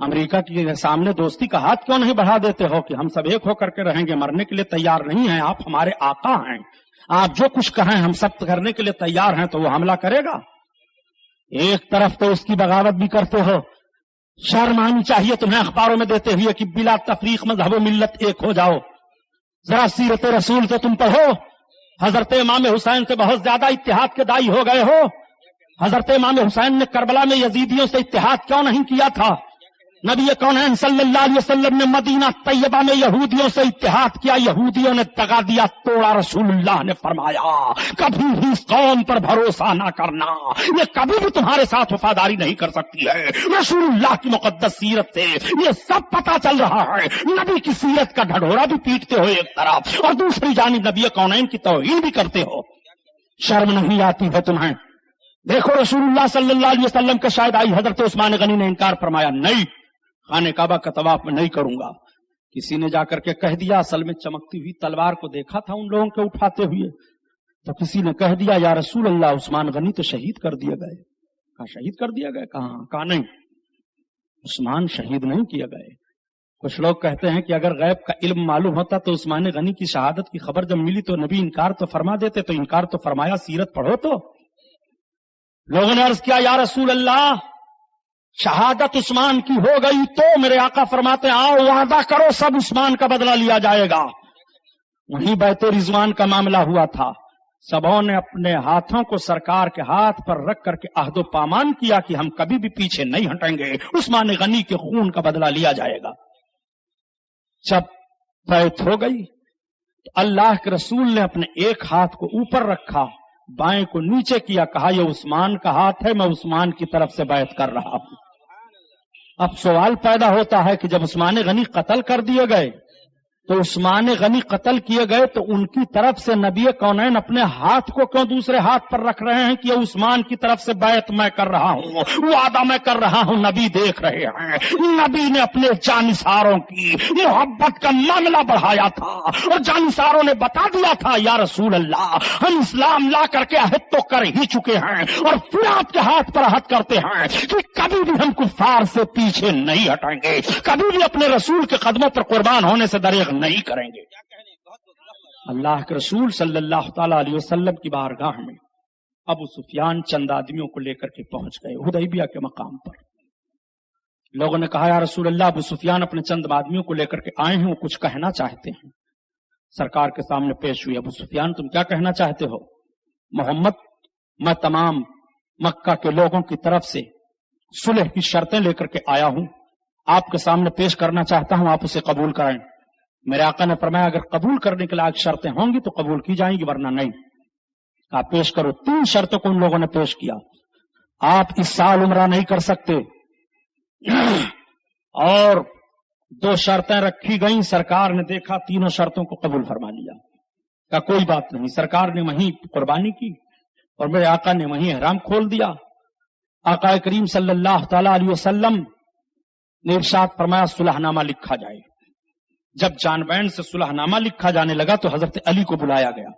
امریکہ کے سامنے دوستی کا ہاتھ کیوں نہیں بڑھا دیتے ہو کہ ہم سب ایک ہو کر کے رہیں گے؟ مرنے کے لیے تیار نہیں ہیں، آپ ہمارے آقا ہیں، آپ جو کچھ کہیں ہم سب کرنے کے لیے تیار ہیں، تو وہ حملہ کرے گا؟ ایک طرف تو اس کی بغاوت بھی کرتے ہو، شرم آنی چاہیے تمہیں اخباروں میں دیتے ہوئے کہ بلا تفریق مذہب و ملت ایک ہو جاؤ۔ ذرا سیرت رسول تو تم پڑھو، حضرت امام حسین سے بہت زیادہ اتحاد کے دائی ہو گئے ہو۔ حضرت امام حسین نے کربلا میں یزیدیوں سے اتحاد کیوں نہیں کیا تھا؟ نبی کونین صلی اللہ علیہ وسلم نے مدینہ طیبہ میں یہودیوں سے اتحاد کیا، یہودیوں نے دغا دیا، توڑا۔ رسول اللہ نے فرمایا کبھی بھی اس قوم پر بھروسہ نہ کرنا، یہ کبھی بھی تمہارے ساتھ وفاداری نہیں کر سکتی ہے۔ رسول اللہ کی مقدس سیرت سے یہ سب پتا چل رہا ہے۔ نبی کی سیرت کا ڈھڈورا بھی پیٹتے ہو ایک طرف، اور دوسری جانب نبی کونین کی توہین بھی کرتے ہو، شرم نہیں آتی ہے تمہیں؟ دیکھو رسول اللہ صلی اللہ علیہ وسلم کے شاہد آئی حضرت عثمان غنی نے انکار فرمایا، نہیں خانہ کعبہ کا طواف میں نہیں کروں گا۔ کسی نے جا کر کے کہہ دیا، اصل میں چمکتی ہوئی تلوار کو دیکھا تھا ان لوگوں کے اٹھاتے ہوئے، تو کسی نے کہہ دیا یا رسول اللہ عثمان غنی تو شہید کر دیے گئے۔ کہا شہید کر دیا گئے؟ کہا نہیں، عثمان شہید نہیں کیے گئے۔ کچھ لوگ کہتے ہیں کہ اگر غیب کا علم معلوم ہوتا تو عثمان غنی کی شہادت کی خبر جب ملی تو نبی انکار تو فرما دیتے، تو انکار تو فرمایا، سیرت پڑھو تو۔ لوگوں نے عرض کیا یا رسول اللہ شہادت عثمان کی ہو گئی تو؟ میرے آقا فرماتے ہیں آؤ وعدہ کرو، سب عثمان کا بدلہ لیا جائے گا۔ وہیں بیت رضوان کا معاملہ ہوا تھا، سبوں نے اپنے ہاتھوں کو سرکار کے ہاتھ پر رکھ کر کے عہد و پامان کیا کہ ہم کبھی بھی پیچھے نہیں ہٹیں گے، عثمان غنی کے خون کا بدلہ لیا جائے گا۔ جب بیعت ہو گئی تو اللہ کے رسول نے اپنے ایک ہاتھ کو اوپر رکھا، بائیں کو نیچے کیا، کہا یہ عثمان کا ہاتھ ہے، میں عثمان کی طرف سے بیعت کر رہا ہوں۔ اب سوال پیدا ہوتا ہے کہ جب عثمان غنی قتل کر دیے گئے تو عثمان غنی قتل کیے گئے تو ان کی طرف سے نبی کونین اپنے ہاتھ کو کیوں دوسرے ہاتھ پر رکھ رہے ہیں کہ یہ عثمان کی طرف سے بیعت میں کر رہا ہوں، وعدہ میں کر رہا ہوں؟ نبی دیکھ رہے ہیں، نبی نے اپنے جانثاروں کی محبت کا معاملہ بڑھایا تھا، اور جانثاروں نے بتا دیا تھا یا رسول اللہ ہم اسلام لا کر کے عہد تو کر ہی چکے ہیں، اور پھر آپ کے ہاتھ پر عہد کرتے ہیں کہ کبھی بھی ہم کفار سے پیچھے نہیں ہٹیں گے، کبھی بھی اپنے رسول کے قدموں پر قربان ہونے سے دریغ نہیں کریں گے۔ اللہ کے رسول صلی اللہ تعالی علیہ وسلم کی بارگاہ میں ابو سفیان چند آدمیوں کو لے کر کے پہنچ گئے حدیبیہ کے مقام پر۔ لوگوں نے کہا یا رسول اللہ ابو سفیان اپنے چند آدمیوں کو لے کر کے آئے ہیں، وہ کچھ کہنا چاہتے ہیں۔ سرکار کے سامنے پیش ہوئی، ابو سفیان تم کیا کہنا چاہتے ہو؟ محمد میں تمام مکہ کے لوگوں کی طرف سے صلح کی شرطیں لے کر کے آیا ہوں، آپ کے سامنے پیش کرنا چاہتا ہوں، آپ اسے قبول کریں۔ میرے آقا نے فرمایا اگر قبول کرنے کے لائق شرطیں ہوں گی تو قبول کی جائیں گی، ورنہ نہیں۔ آپ پیش کرو۔ 3 شرطوں کو ان لوگوں نے پیش کیا۔ آپ اس سال عمرہ نہیں کر سکتے، اور 2 شرطیں رکھی گئیں، سرکار نے دیکھا تینوں شرطوں کو قبول فرما لیا، کہا کوئی بات نہیں۔ سرکار نے وہیں قربانی کی اور میرے آقا نے وہیں احرام کھول دیا۔ آقا کریم صلی اللہ تعالی علیہ وسلم نے ارشاد فرمایا صلح نامہ لکھا جائے۔ جب جان بین سے صلح نامہ لکھا جانے لگا تو حضرت علی کو بلایا گیا۔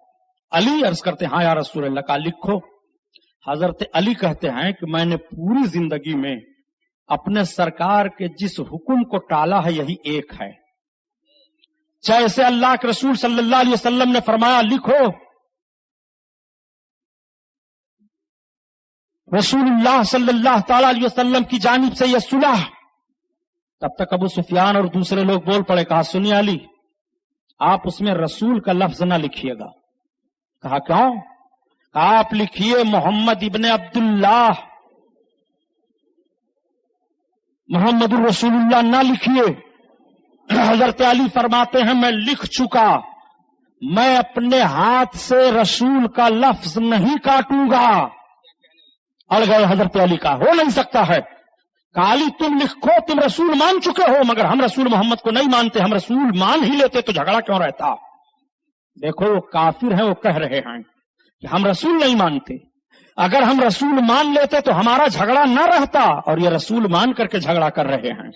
علی عرض کرتے ہاں یا رسول اللہ، کا لکھو۔ حضرت علی کہتے ہیں کہ میں نے پوری زندگی میں اپنے سرکار کے جس حکم کو ٹالا ہے یہی ایک ہے، جیسے اللہ کے رسول صلی اللہ علیہ وسلم نے فرمایا لکھو، رسول اللہ صلی اللہ تعالی علیہ وسلم کی جانب سے یہ صلح۔ تب تک ابو سفیان اور دوسرے لوگ بول پڑے، کہا سنیے علی آپ اس میں رسول کا لفظ نہ لکھیے گا۔ کہا کیوں؟ کہا آپ لکھیے محمد ابن عبداللہ، محمد الرسول اللہ نہ لکھیے۔ حضرت علی فرماتے ہیں میں لکھ چکا، میں اپنے ہاتھ سے رسول کا لفظ نہیں کاٹوں گا۔ اڑ گئے حضرت علی، کا ہو نہیں سکتا ہے۔ کہا علی تم لکھو، تم رسول مان چکے ہو، مگر ہم رسول محمد کو نہیں مانتے، ہم رسول مان ہی لیتے تو جھگڑا کیوں رہتا؟ دیکھو وہ کافر ہیں، وہ کہہ رہے ہیں کہ ہم رسول نہیں مانتے، اگر ہم رسول مان لیتے تو ہمارا جھگڑا نہ رہتا، اور یہ رسول مان کر کے جھگڑا کر رہے ہیں۔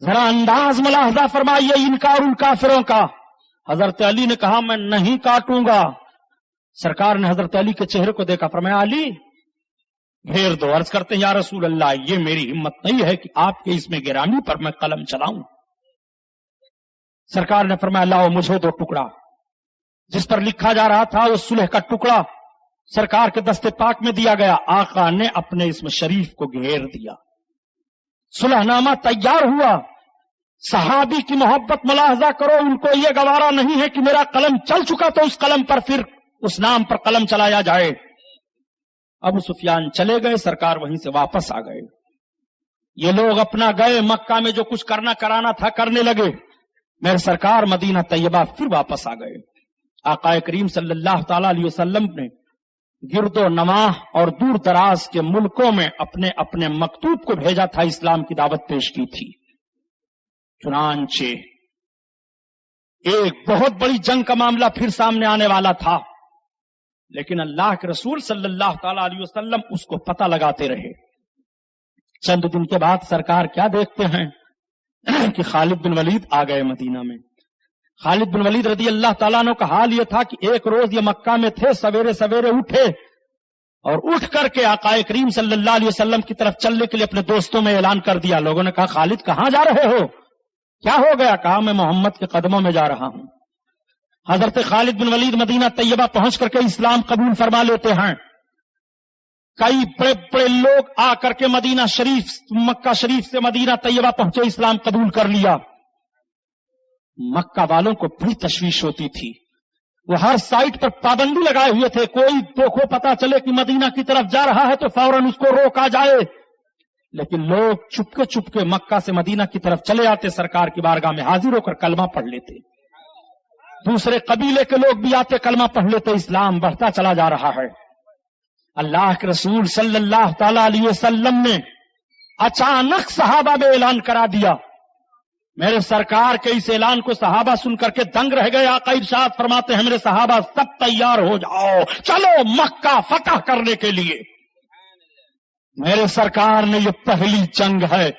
ذرا انداز ملاحظہ فرمائیے انکار ان کافروں کا۔ حضرت علی نے کہا میں نہیں کاٹوں گا۔ سرکار نے حضرت علی کے چہرے کو دیکھا، فرمایا علی گھیر دو. عرض کرتے ہیں یا رسول اللہ یہ میری ہمت نہیں ہے کہ آپ کے اس میں گرامی پر میں قلم چلاؤں. سرکار نے فرمایا لاؤ مجھے دو ٹکڑا. جس پر لکھا جا رہا تھا وہ صلح کا ٹکڑا سرکار کے دستے پاک میں دیا گیا. آقا نے اپنے اسم شریف کو گھیر دیا. صلح نامہ تیار ہوا. صحابی کی محبت ملاحظہ کرو. ان کو یہ گوارا نہیں ہے کہ میرا قلم چل چکا تو اس قلم پر پھر اس نام پر قلم چلایا جائے. ابو سفیان چلے گئے, سرکار وہیں سے واپس آ گئے. یہ لوگ اپنا گئے, مکہ میں جو کچھ کرنا کرانا تھا کرنے لگے. میرے سرکار مدینہ طیبہ پھر واپس آ گئے. آقا کریم صلی اللہ تعالی علیہ وسلم نے گرد و نواح اور دور دراز کے ملکوں میں اپنے اپنے مکتوب کو بھیجا تھا, اسلام کی دعوت پیش کی تھی. چنانچہ ایک بہت بڑی جنگ کا معاملہ پھر سامنے آنے والا تھا, لیکن اللہ کے رسول صلی اللہ تعالی علیہ وسلم اس کو پتہ لگاتے رہے. چند دن کے بعد سرکار کیا دیکھتے ہیں کہ خالد بن ولید آ گئے مدینہ میں. خالد بن ولید رضی اللہ تعالیٰ عنہ کا حال یہ تھا کہ ایک روز یہ مکہ میں تھے, سویرے سویرے اٹھے اور اٹھ کر کے آقا کریم صلی اللہ علیہ وسلم کی طرف چلنے کے لیے اپنے دوستوں میں اعلان کر دیا. لوگوں نے کہا خالد کہاں جا رہے ہو, کیا ہو گیا؟ کہا میں محمد کے قدموں میں جا رہا ہوں. حضرت خالد بن ولید مدینہ طیبہ پہنچ کر کے اسلام قبول فرما لیتے ہیں. کئی بڑے بڑے لوگ آ کر کے مدینہ شریف, مکہ شریف سے مدینہ طیبہ پہنچے, اسلام قبول کر لیا. مکہ والوں کو بڑی تشویش ہوتی تھی. وہ ہر سائٹ پر پابندی لگائے ہوئے تھے, کوئی دیکھو پتا چلے کہ مدینہ کی طرف جا رہا ہے تو فوراً اس کو روکا جائے. لیکن لوگ چپ کے مکہ سے مدینہ کی طرف چلے آتے, سرکار کی بارگاہ میں حاضر ہو کر کلمہ پڑھ لیتے. دوسرے قبیلے کے لوگ بھی آتے, کلمہ پڑھ لیتے. اسلام بڑھتا چلا جا رہا ہے. اللہ کے رسول صلی اللہ تعالی علیہ وسلم نے اچانک صحابہ میں اعلان کرا دیا. میرے سرکار کے اس اعلان کو صحابہ سن کر کے دنگ رہ گئے. آقا ارشاد فرماتے ہیں میرے صحابہ سب تیار ہو جاؤ, چلو مکہ فتح کرنے کے لیے. میرے سرکار نے یہ پہلی جنگ ہے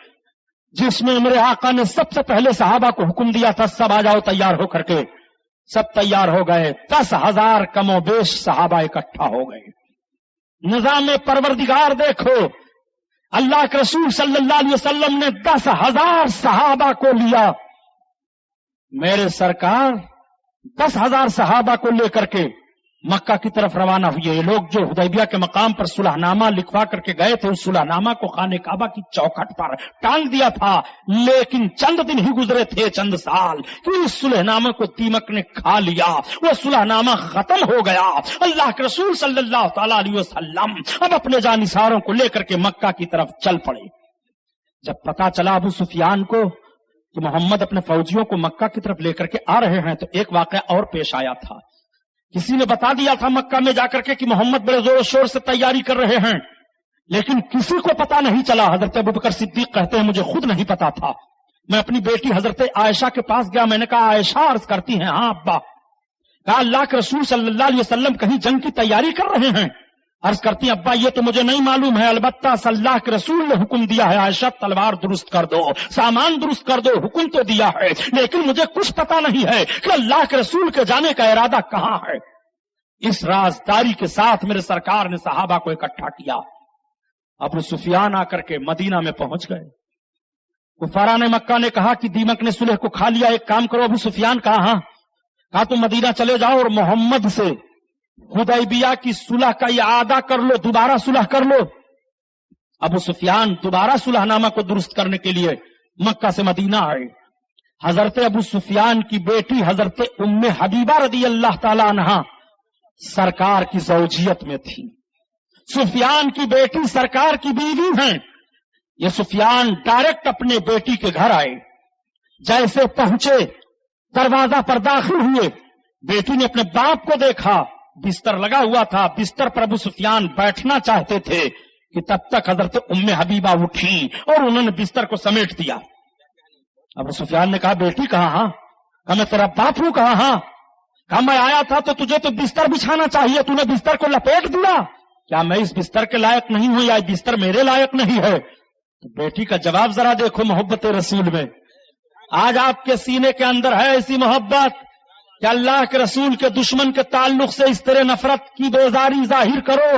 جس میں میرے آقا نے سب سے پہلے صحابہ کو حکم دیا تھا سب آ جاؤ تیار ہو کر کے. سب تیار ہو گئے. 10,000 کم و بیش صحابہ اکٹھا ہو گئے. نظام پروردگار دیکھو, اللہ کے رسول صلی اللہ علیہ وسلم نے 10,000 صحابہ کو لیا. میرے سرکار 10,000 صحابہ کو لے کر کے مکہ کی طرف روانہ ہوئے. یہ لوگ جو حدیبیہ کے مقام پر صلح نامہ لکھوا کر کے گئے تھے, اس صلح نامہ کو خانہ کعبہ کی چوکھٹ پر ٹانگ دیا تھا. لیکن چند دن ہی گزرے تھے, چند سال, کہ اس صلح نامہ کو دیمک نے کھا لیا. وہ صلح نامہ ختم ہو گیا. اللہ کے رسول صلی اللہ تعالی علیہ وسلم اب اپنے جانثاروں کو لے کر کے مکہ کی طرف چل پڑے. جب پتا چلا ابو سفیان کو کہ محمد اپنے فوجیوں کو مکہ کی طرف لے کر کے آ رہے ہیں, تو ایک واقعہ اور پیش آیا تھا. کسی نے بتا دیا تھا مکہ میں جا کر کے کہ محمد بڑے زور و شور سے تیاری کر رہے ہیں, لیکن کسی کو پتا نہیں چلا. حضرت ابوبکر صدیق کہتے ہیں مجھے خود نہیں پتا تھا. میں اپنی بیٹی حضرت عائشہ کے پاس گیا. میں نے کہا عائشہ, عرض کرتی ہیں ہاں ابا. کہا اللہ کے رسول صلی اللہ علیہ وسلم کہیں جنگ کی تیاری کر رہے ہیں. عرض کرتی ہیں ابا یہ تو مجھے نہیں معلوم ہے, البتہ اللہ کے رسول نے حکم دیا ہے عائشہ تلوار درست کر دو, سامان درست کر دو. حکم تو دیا ہے, لیکن مجھے کچھ پتا نہیں ہے کہ اللہ کے رسول کے جانے کا ارادہ کہاں ہے. اس رازداری کے ساتھ میرے سرکار نے صحابہ کو اکٹھا کیا. ابو سفیان آ کر کے مدینہ میں پہنچ گئے. کفاران مکہ نے کہا کہ دیمک نے صلح کو کھا لیا, ایک کام کرو. ابو سفیان کہا ہاں. کہا تم مدینہ چلے جاؤ اور محمد سے حدیبیہ کی صلح کا اعادہ کر لو, دوبارہ صلح کر لو. ابو سفیان دوبارہ صلح نامہ کو درست کرنے کے لیے مکہ سے مدینہ آئے. حضرت ابو سفیان کی بیٹی حضرت ام حبیبہ رضی اللہ تعالی عنہا سرکار کی زوجیت میں تھی. سفیان کی بیٹی سرکار کی بیوی ہیں. یہ سفیان ڈائریکٹ اپنے بیٹی کے گھر آئے. جیسے پہنچے دروازہ پر داخل ہوئے, بیٹی نے اپنے باپ کو دیکھا, بستر لگا ہوا تھا. بستر پر ابو سفیان بیٹھنا چاہتے تھے کہ تب تک حضرت ام حبیبہ اٹھی اور انہوں نے بستر کو سمیٹ دیا. ابو سفیان نے کہا بیٹی کہاں؟ ہاں. کہا میں تیرا باپ ہوں. کہا ہاں. کہا میں آیا تھا تو تجھے تو بستر بچھانا چاہیے, تو نے بستر کو لپیٹ دیا. کیا میں اس بستر کے لائق نہیں ہوں یا بستر میرے لائق نہیں ہے؟ تو بیٹی کا جواب ذرا دیکھو محبت رسول میں. آج آپ کے سینے کے اندر ہے ایسی محبت کہ اللہ کے رسول کے دشمن کے تعلق سے اس طرح نفرت کی بیزاری ظاہر کرو.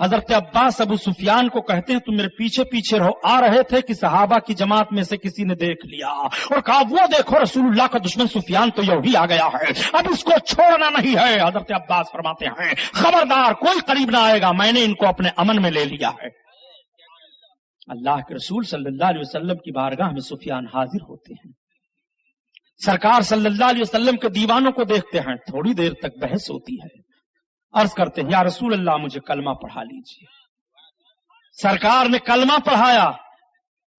حضرت عباس ابو سفیان کو کہتے ہیں تم میرے پیچھے پیچھے رہو. آ رہے تھے کہ صحابہ کی جماعت میں سے کسی نے دیکھ لیا اور کہا وہ دیکھو رسول اللہ کا دشمن سفیان تو یہی آ گیا ہے, اب اس کو چھوڑنا نہیں ہے. حضرت عباس فرماتے ہیں خبردار کوئی قریب نہ آئے گا, میں نے ان کو اپنے امن میں لے لیا ہے. اللہ کے رسول صلی اللہ علیہ وسلم کی بارگاہ میں سفیان حاضر ہوتے ہیں. سرکار صلی اللہ علیہ وسلم کے دیوانوں کو دیکھتے ہیں. تھوڑی دیر تک بحث ہوتی ہے. عرض کرتے ہیں یا رسول اللہ مجھے کلمہ پڑھا لیجیے. سرکار نے کلمہ پڑھایا,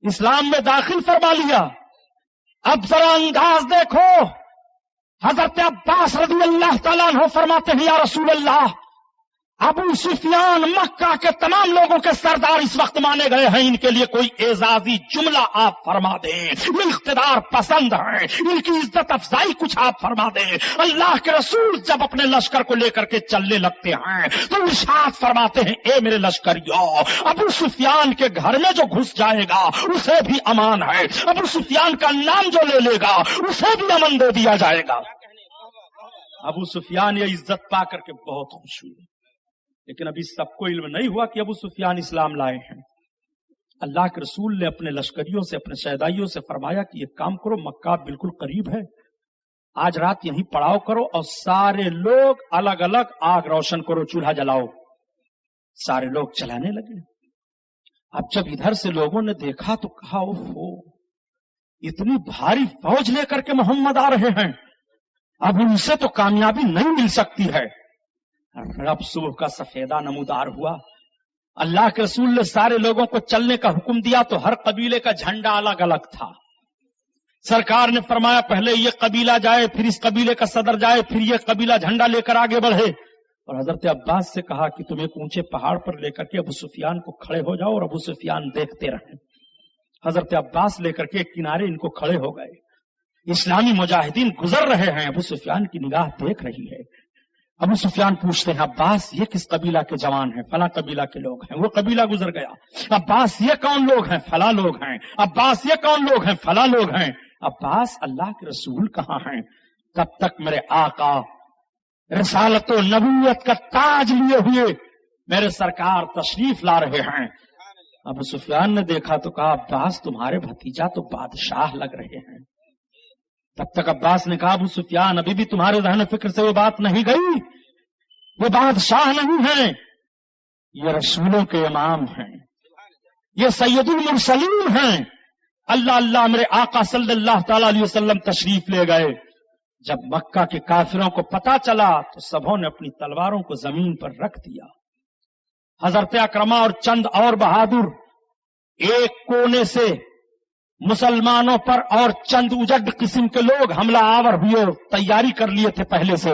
اسلام میں داخل فرما لیا. اب ذرا انداز دیکھو, حضرت عباس رضی اللہ تعالیٰ عنہ فرماتے ہیں یا رسول اللہ ابو سفیان مکہ کے تمام لوگوں کے سردار اس وقت مانے گئے ہیں, ان کے لیے کوئی اعزازی جملہ آپ فرما دیں. یہ اقتدار پسند ہیں, ان کی عزت افزائی کچھ آپ فرما دیں. اللہ کے رسول جب اپنے لشکر کو لے کر کے چلنے لگتے ہیں تو ارشاد فرماتے ہیں اے میرے لشکریو, ابو سفیان کے گھر میں جو گھس جائے گا اسے بھی امان ہے, ابو سفیان کا نام جو لے لے گا اسے بھی امن دے دیا جائے گا. ابو سفیان یہ عزت پا کر کے بہت خوش ہوئے, لیکن ابھی سب کو علم نہیں ہوا کہ ابو سفیان اسلام لائے ہیں. اللہ کے رسول نے اپنے لشکریوں سے اپنے شہدائیوں سے فرمایا کہ یہ کام کرو, مکہ بالکل قریب ہے, آج رات یہیں پڑاؤ کرو اور سارے لوگ الگ الگ آگ روشن کرو, چولہا جلاؤ. سارے لوگ جلانے لگے. اب جب ادھر سے لوگوں نے دیکھا تو کہا اوہو اتنی بھاری فوج لے کر کے محمد آ رہے ہیں, اب ان سے تو کامیابی نہیں مل سکتی ہے. رب صبح کا سفیدہ نمودار ہوا. اللہ کے رسول نے سارے لوگوں کو چلنے کا حکم دیا تو ہر قبیلے کا جھنڈا الگ الگ تھا. سرکار نے فرمایا پہلے یہ قبیلہ جائے, پھر اس قبیلے کا صدر جائے, پھر یہ قبیلہ جھنڈا لے کر آگے بڑھے. اور حضرت عباس سے کہا کہ تم ایک اونچے پہاڑ پر لے کر کے ابو سفیان کو کھڑے ہو جاؤ اور ابو سفیان دیکھتے رہیں. حضرت عباس لے کر کے ایک کنارے ان کو کھڑے ہو گئے. اسلامی مجاہدین گزر رہے ہیں, ابو سفیان کی نگاہ دیکھ رہی ہے. ابو سفیان پوچھتے ہیں عباس یہ کس قبیلہ کے جوان ہیں؟ فلاں قبیلہ کے لوگ ہیں. وہ قبیلہ گزر گیا. عباس یہ کون لوگ ہیں؟ فلاں لوگ ہیں. عباس یہ کون لوگ ہیں؟ فلاں لوگ ہیں. عباس اللہ کے رسول کہاں ہیں؟ تب تک میرے آقا رسالت و نبوت کا تاج لیے ہوئے میرے سرکار تشریف لا رہے ہیں. ابو سفیان نے دیکھا تو کہا عباس تمہارے بھتیجا تو بادشاہ لگ رہے ہیں. تب تک عباس نے کہا ابو سفیان ابھی بھی تمہارے ذہن فکر سے وہ بات نہیں گئی, وہ بادشاہ نہیں ہیں, یہ رسولوں کے امام ہیں, یہ سید المرسلین ہیں. اللہ اللہ میرے آقا صلی اللہ تعالی علیہ وسلم تشریف لے گئے. جب مکہ کے کافروں کو پتا چلا تو سبوں نے اپنی تلواروں کو زمین پر رکھ دیا. حضرت اکرمہ اور چند اور بہادر ایک کونے سے مسلمانوں پر اور چند اجڈ قسم کے لوگ حملہ آور ہوئے, تیاری کر لیے تھے پہلے سے.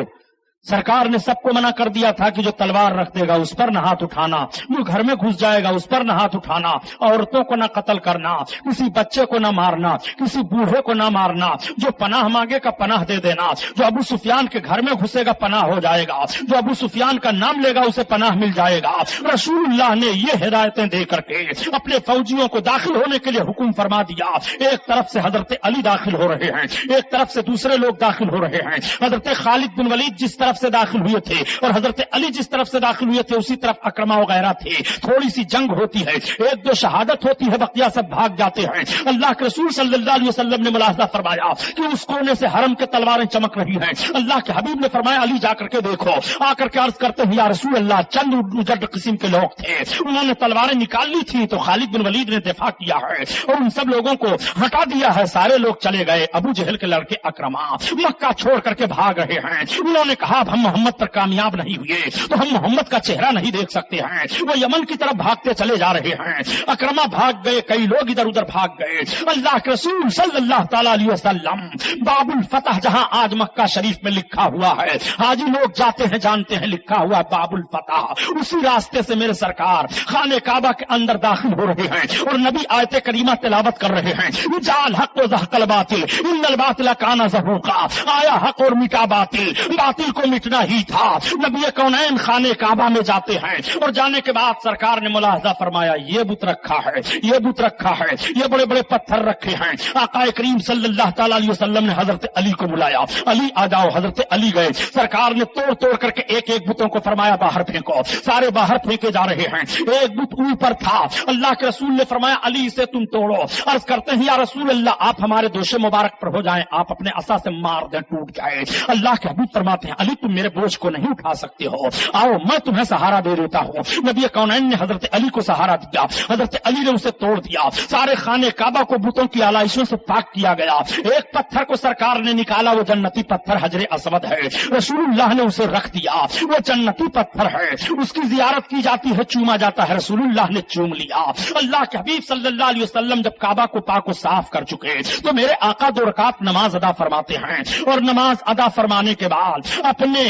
سرکار نے سب کو منع کر دیا تھا کہ جو تلوار رکھ دے گا اس پر نہ ہاتھ اٹھانا, جو گھر میں گھس جائے گا اس پر نہ ہاتھ اٹھانا, عورتوں کو نہ قتل کرنا, کسی بچے کو نہ مارنا, کسی بوڑھے کو نہ مارنا, جو پناہ مانگے کا پناہ دے دینا, جو ابو سفیان کے گھر میں گھسے گا پناہ ہو جائے گا, جو ابو سفیان کا نام لے گا اسے پناہ مل جائے گا. رسول اللہ نے یہ ہدایتیں دے کر کے اپنے فوجیوں کو داخل ہونے کے لیے حکم فرما دیا. ایک طرف سے حضرت علی داخل ہو رہے ہیں, ایک طرف سے دوسرے لوگ داخل ہو رہے ہیں. حضرت خالد بن ولید جس طرف سے داخل ہوئے تھے اور حضرت علی جس طرف سے داخل ہوئے تھے اسی طرف اکرمہ وغیرہ تھے. تھوڑی سی جنگ ہوتی ہے, ایک دو شہادت ہوتی ہے, بقیہ سب بھاگ جاتے ہیں. اللہ کے رسول صلی اللہ علیہ وسلم نے ملاحظہ فرمایا کہ اس کونے سے حرم کے تلواریں چمک رہی ہیں. اللہ کے حبیب نے فرمایا علی جا کر کے دیکھو. آ کر کے عرض کرتے ہیں یا رسول اللہ چند اجڈ قسم کے لوگ تھے, انہوں نے تلواریں نکال لی تھی تو خالد بن ولید نے دفاع کیا ہے اور ان سب لوگوں کو ہٹا دیا ہے. سارے لوگ چلے گئے. ابو جہل کے لڑکے اکرمہ مکہ چھوڑ کر کے بھاگ رہے ہیں. انہوں نے کہا اب ہم محمد پر کامیاب نہیں ہوئے تو ہم محمد کا چہرہ نہیں دیکھ سکتے ہیں. وہ یمن کی طرف بھاگتے چلے جا رہے ہیں. اکرمہ بھاگ گئے, کئی لوگ ادھر ادھر بھاگ گئے. اللہ کے رسول صلی اللہ تعالی علیہ وسلم باب الفتح جہاں آج مکہ شریف میں لکھا ہوا ہے, حاجی لوگ جاتے ہیں جانتے ہیں لکھا ہوا باب الفتح, اسی راستے سے میرے سرکار خانہ کعبہ کے اندر داخل ہو رہے ہیں اور نبی آیت کریمہ تلاوت کر رہے ہیں. جعل حق و زحق الباطل ان الباطل کان زہوقا, آیا حق اور مٹا باطل, باطل کو مٹنا ہی تھا۔ نبی کونین خانے کعبہ میں جاتے ہیں اور جانے کے بعد سرکار نے ملاحظہ فرمایا یہ بت رکھا ہے، یہ بت رکھا ہے، یہ بڑے بڑے پتھر رکھے ہیں۔ آقا کریم صلی اللہ تعالی علیہ وسلم نے حضرت علی کو بلایا، علی آ جاؤ۔ حضرت علی گئے، سرکار نے توڑ توڑ کر کے ایک ایک بتوں کو فرمایا باہر پھینکو، سارے باہر پھینکے جا رہے ہیں۔ ایک بت اوپر تھا، اللہ کے رسول نے فرمایا علی اسے تم توڑو۔ عرض کرتے ہیں یا رسول اللہ آپ ہمارے دوش مبارک پر ہو جائیں، آپ اپنے عصا سے مار دیں ٹوٹ جائے۔ اللہ کے حبیب فرماتے ہیں علی تم میرے بوجھ کو نہیں اٹھا سکتے ہو، آؤ میں تمہیں سہارا دے دیتا ہوں۔ نبی کونین نے حضرت علی کو سہارا دیا، حضرت علی نے اسے توڑ دیا۔ سارے خانے کعبہ کو بتوں کی آلائشوں سے پاک کیا گیا۔ ایک پتھر کو سرکار نے نکالا، وہ جنتی پتھر حجر اسود ہے، رسول اللہ نے اسے رکھ دیا، وہ جنتی پتھر ہے، اس کی زیارت کی جاتی ہے، چوما جاتا ہے، رسول اللہ نے چوم لیا۔ اللہ کے حبیب صلی اللہ علیہ وسلم جب کعبہ کو پاک و صاف کر چکے تو میرے آقا 2 رکعت نماز ادا فرماتے ہیں، اور نماز ادا فرمانے کے بعد اپنے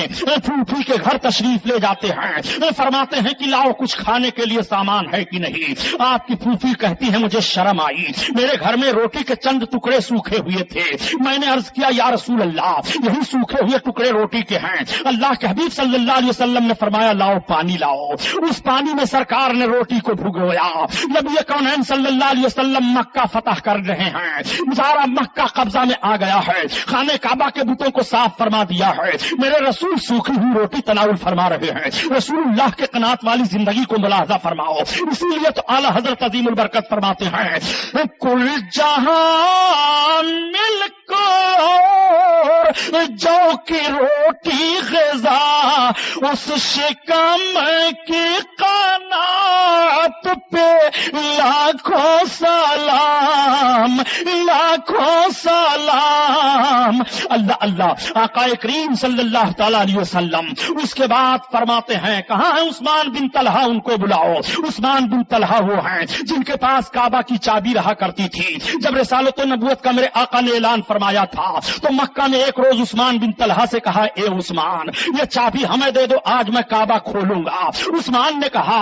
پھوپھی کے گھر تشریف لے جاتے ہیں، فرماتے ہیں کہ لاؤ کچھ کھانے کے لیے سامان ہے کہ نہیں۔ آپ کی پھوپھی کہتی ہے مجھے شرم آئی، میرے گھر میں روٹی کے چند ٹکڑے سوکھے ہوئے تھے، میں نے عرض کیا یا رسول اللہ یہی سوکھے ہوئے ٹکڑے روٹی کے ہیں۔ اللہ کے حبیب صلی اللہ علیہ وسلم نے فرمایا لاؤ پانی لاؤ، اس پانی میں سرکار نے روٹی کو بھگویا۔ نبی کونین صلی اللہ علیہ وسلم مکہ فتح کر رہے ہیں، سارا مکہ قبضہ میں آ گیا ہے، خانے کعبہ کے بتوں کو صاف فرما دیا ہے، میرے رسول سوکھی ہوئی روٹی تناول فرما رہے ہیں۔ رسول اللہ کے قناعت والی زندگی کو ملاحظہ فرماؤ، اسی لیے تو اعلیٰ حضرت عظیم البرکت فرماتے ہیں کل جہان مل کو جو کی روٹی غذا اس شکم کی قناعت پہ لاکھوں سلام، لاکھوں سلام۔ اللہ اللہ آقا کریم صلی اللہ تعالی علیہ وسلم اس کے بعد فرماتے ہیں کہاں ہے عثمان بن طلحہ، ان کو بلاؤ۔ عثمان بن طلحہ وہ ہیں جن کے پاس کعبہ کی چابی رہا کرتی تھی۔ جب رسالت و نبوت کا میرے آقا نے اعلان فرمایا تھا تو مکہ نے ایک روز عثمان بن طلحہ سے کہا اے عثمان یہ چابی ہمیں دے دو، آج میں کعبہ کھولوں گا۔ عثمان نے کہا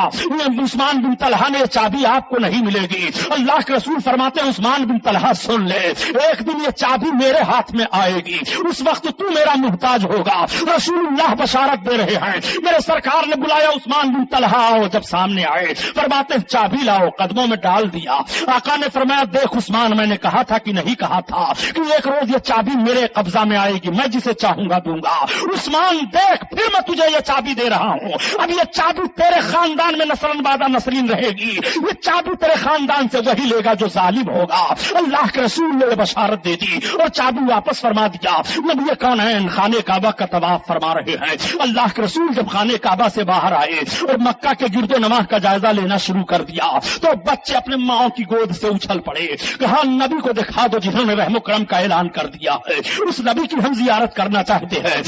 عثمان بن طلحہ نے چابی آپ کو نہیں ملے گی۔ اللہ کے رسول فرماتے ہیں عثمان بن طلحہ سن لے، ایک دن یہ چابی میرے ہاتھ میں آئے گی، اس وقت تو میرا محتاج ہوگا۔ رسول اللہ بشارت دے رہے ہیں، میرے سرکار نے بلایا عثمان بن طلحہ آؤ، جب سامنے آئے فرماتے ہیں چابی لاؤ، قدموں میں ڈال دیا۔ آقا نے فرمایا دیکھ عثمان میں نے کہا تھا کہ نہیں کہا تھا کہ ایک روز یہ چابی میرے قبضہ میں آئے گی، میں جسے چاہوں گا دوں گا۔ عثمان دیکھ پھر میں تجھے یہ چابی دے رہا ہوں، اب یہ چابی تیرے خاندان میں نسل بعد نسلین رہے گی، یہ چابی تیرے خاندان سے وہی لے گا جو ظالم ہوگا۔ اللہ کے رسول نے بشارت دے دی اور چابی واپس فرما دیا۔ نبی کونین خانے کعبہ کا طواف فرما رہے ہیں۔ اللہ کے رسول جب خانے کعبہ سے باہر آئے اور مکہ کے گرد و نواح کا جائزہ لینا شروع کر دیا تو بچے اپنے ماں کی گود سے اچھل پڑے، کہا نبی کو دکھا دو جنہوں نے رحم و کرم کا اعلان کر دیا ہے، اس نبی کی ہم زیارت کرنا چاہتے ہیں۔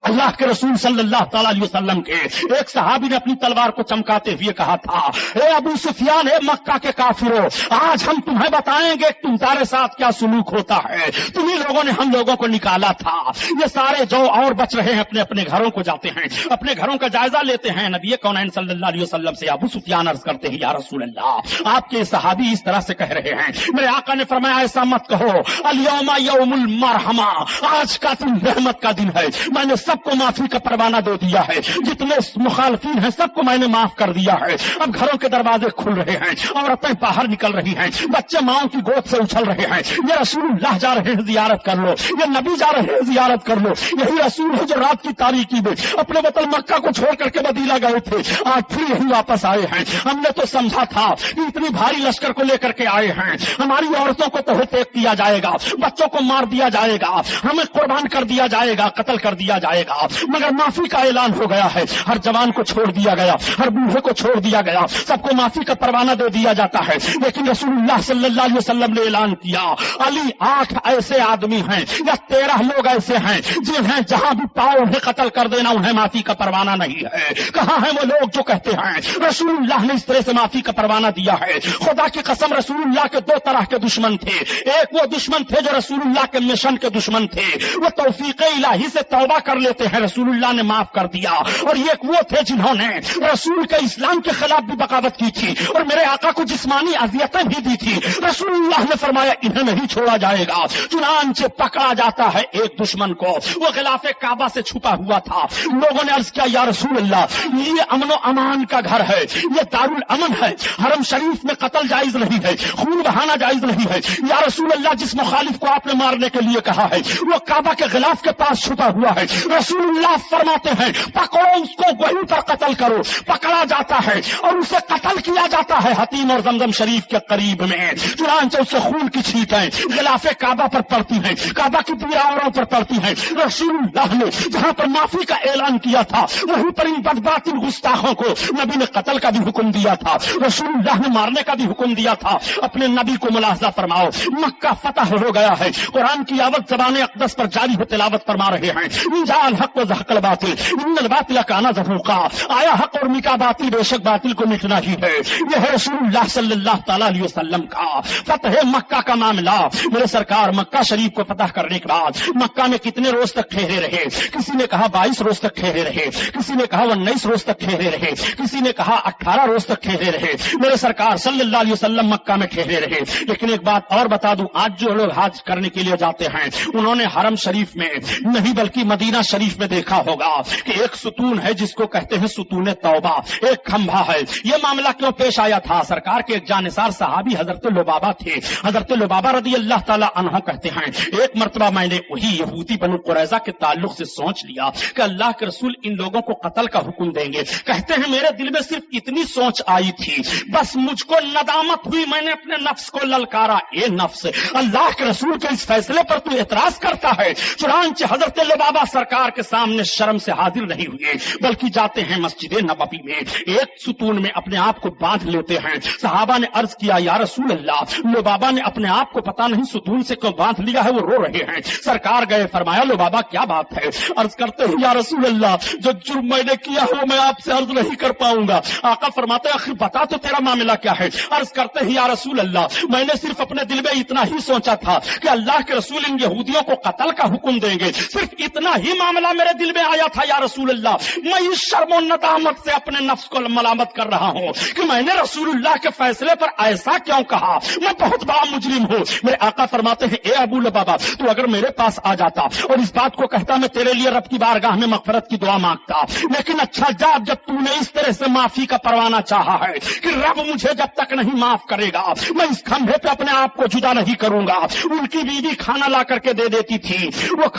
اللہ کے رسول صلی اللہ تعالی علیہ وسلم کے ایک صحابی نے اپنی تلوار کو چمکاتے ہوئے کہا تھا اے ابو سفیان، اے مکہ کے کافروں، آج ہم تمہیں بتائیں گے تمہارے ساتھ کیا سلوک ہوتا ہے۔ تمہیں لوگوں نے ہم لوگوں کو نکالا تھا، یہ سارے جو اور بچ رہے ہیں اپنے اپنے گھروں کو جاتے ہیں، اپنے گھروں کا جائزہ لیتے ہیں۔ نبی کونین صلی اللہ علیہ وسلم سے ابو سفیان عرض کرتے ہیں یا رسول اللہ آپ کے صحابی اس طرح سے کہہ رہے ہیں۔ میرے آقا نے فرمایا ایسا مت کہو، الیوم یوم المرحمہ، آج کا دن رحمت کا دن ہے، میں نے سب کو معافی کا پروانہ دے دیا ہے، جتنے مخالفین ہیں سب کو میں نے معاف کر دیا ہے۔ اب گھروں کے دروازے کھل رہے ہیں، عورتیں باہر نکل رہی ہیں، بچے ماں کی گود سے اچھل رہے ہیں، یہ رسول اللہ جا رہے ہیں زیارت کر لو، یہ نبی جا رہے ہیں زیارت کر لو، یہی رسول ہے جو رات کی تاریکی میں اپنے وطن مکہ کو چھوڑ کر کے مدینہ گئے تھے، آج پھر یہی واپس آئے ہیں۔ ہم نے تو سمجھا تھا کہ اتنی بھاری لشکر کو لے کر کے آئے ہیں، ہماری عورتوں کو تو تیغ کیا جائے گا، بچوں کو مار دیا جائے گا، ہمیں قربان کر دیا جائے گا، قتل کر دیا جائے گا، مگر معافی کا اعلان ہو گیا ہے، ہر جوان کو چھوڑ دیا گیا، ہر بوڑھے کو چھوڑ دیا گیا، سب کو معافی کا پروانہ دے دیا جاتا ہے۔ لیکن رسول اللہ صلی اللہ علیہ وسلم نے اعلان کیا علی 8 ایسے آدمی ہیں یا 13 لوگ ایسے ہیں جنہیں جہاں بھی پاؤ انہیں قتل کر دینا، انہیں معافی کا پروانہ نہیں ہے۔ کہاں ہیں وہ لوگ جو کہتے ہیں رسول اللہ نے اس طرح سے معافی کا پروانہ دیا ہے؟ خدا کی قسم رسول اللہ کے 2 طرح کے دشمن تھے، ایک وہ دشمن تھے جو رسول اللہ کے مشن کے دشمن تھے، وہ توفیق الہی سے توبہ کرنے لیتے ہیں رسول اللہ نے معاف کر دیا. اور یہ وہ تھے جنہوں نے رسول کے اسلام کے خلاف بھی بغاوت کی تھی اور میرے آقا کو جسمانی اذیتیں بھی دی تھی. رسول اللہ نے فرمایا انہیں نہیں چھوڑا جائے گا. چنانچہ پکڑا جاتا ہے ایک دشمن کو, وہ غلاف کعبہ سے چھپا ہوا تھا. لوگوں نے عرض کیا یا رسول اللہ یہ امن و امان کا گھر ہے, یہ دارالامن ہے, حرم شریف میں قتل جائز نہیں ہے, خون بہانا جائز نہیں ہے. یا رسول اللہ جس مخالف کو آپ نے مارنے کے لیے کہا ہے وہ کعبہ کے غلاف کے پاس چھپا ہوا ہے. رسول اللہ فرماتے ہیں پکڑو اس کو, وہیں پر قتل کرو. پکڑا جاتا ہے اور اسے قتل کیا جاتا ہے حتیم اور زمزم شریف کے قریب میں. چنانچہ اس سے خون کی چھینٹیں غلاف کعبہ پر پڑتی ہیں, کعبہ کی دیواروں پر پڑتی ہیں. رسول اللہ نے جہاں پر معافی کا اعلان کیا تھا وہیں پر ان بدباطل گستاخوں کو نبی نے قتل کا بھی حکم دیا تھا, رسول اللہ نے مارنے کا بھی حکم دیا تھا. اپنے نبی کو ملاحظہ فرماؤ, مکہ فتح ہو گیا ہے, قرآن کی آوت زبان اقدس پر جاری ہے, تلاوت فرما رہے ہیں جاء الحق و زهق الباطل ان الباطل کان زهوقا. آیا حق اور مٹا باطل, بے شک باطل کو مٹنا ہی ہے. یہ ہے رسول اللہ صلی اللہ تعالی علیہ وسلم کا فتح مکہ کا معاملہ. میرے سرکار مکہ شریف کو فتح کرنے کے بعد مکہ میں کتنے روز تک ٹھہرے رہے؟ کسی نے کہا 22 روز تک ٹھہرے رہے, کسی نے کہا 19 روز تک ٹھہرے رہے, کسی نے کہا 18 روز تک ٹھہرے رہے. میرے سرکار صلی اللہ علیہ وسلم مکہ میں ٹھہرے رہے. لیکن ایک بات اور بتا دوں, آج جو لوگ حج کرنے کے لیے جاتے ہیں انہوں نے حرم شریف میں نہیں بلکہ مدینہ شریف میں دیکھا ہوگا کہ ایک ستون ہے جس کو کہتے ہیں ستون توبہ, ایک کھمبا ہے. یہ معاملہ کیوں پیش آیا تھا؟ سرکار کے ایک جانثار صحابی حضرت لبابہ تھے. حضرت لبابہ رضی اللہ تعالی عنہ کہتے ہیں ایک مرتبہ میں نے وہی یہودی بنو قریظہ کے تعلق سے سوچ لیا کہ اللہ کے رسول ان لوگوں کو قتل کا حکم دیں گے. کہتے ہیں میرے دل میں صرف اتنی سوچ آئی تھی, بس مجھ کو ندامت ہوئی, میں نے اپنے نفس کو للکارا, اے نفس اللہ کے رسول کے اس فیصلے پر تو اعتراض کرتا ہے. چنانچہ حضرت لبابہ سرکار کے سامنے شرم سے حاضر نہیں ہوئے بلکہ جاتے ہیں مسجد نبوی میں, ایک ستون میں اپنے آپ کو باندھ لیتے ہیں. صحابہ نے عرض کیا یا رسول اللہ لبابہ نے اپنے آپ کو پتہ نہیں ستون سے کیوں باندھ لیا ہے, وہ رو رہے ہیں. سرکار گئے, فرمایا لبابہ کیا بات ہے؟ عرض کرتے ہیں یا رسول اللہ جو جرم میں نے کیا ہے میں آپ سے عرض نہیں کر پاؤں گا. آقا فرماتے ہیں آخر بتا تو تیرا معاملہ کیا ہے؟ عرض کرتے ہیں یا رسول اللہ میں نے صرف اپنے دل میں اتنا ہی سوچا تھا کہ اللہ کے رسول ان یہودیوں کو قتل کا حکم دیں گے, صرف اتنا ہی معاملہ میرے دل میں آیا تھا. یا رسول اللہ میں اس شرم و ندامت سے اپنے نفس کو ملامت کر رہا ہوں کہ میں نے رسول اللہ کے فیصلے پر ایسا کیوں کہا, میں بہت بڑا مجرم ہوں. میرے آقا فرماتے ہیں اے ابو لبابہ تو اگر میرے پاس آ جاتا اور اس بات کو کہتا میں تیرے لیے رب کی بارگاہ میں مغفرت کی دعا مانگتا, لیکن اچھا جب تو نے اس طرح سے معافی کا پروانہ چاہا ہے کہ رب مجھے جب تک نہیں معاف کرے گا میں اس کھمبے پہ اپنے آپ کو جدا نہیں کروں گا. ان کی بیوی کھانا لا کر کے دے دیتی تھی, وہ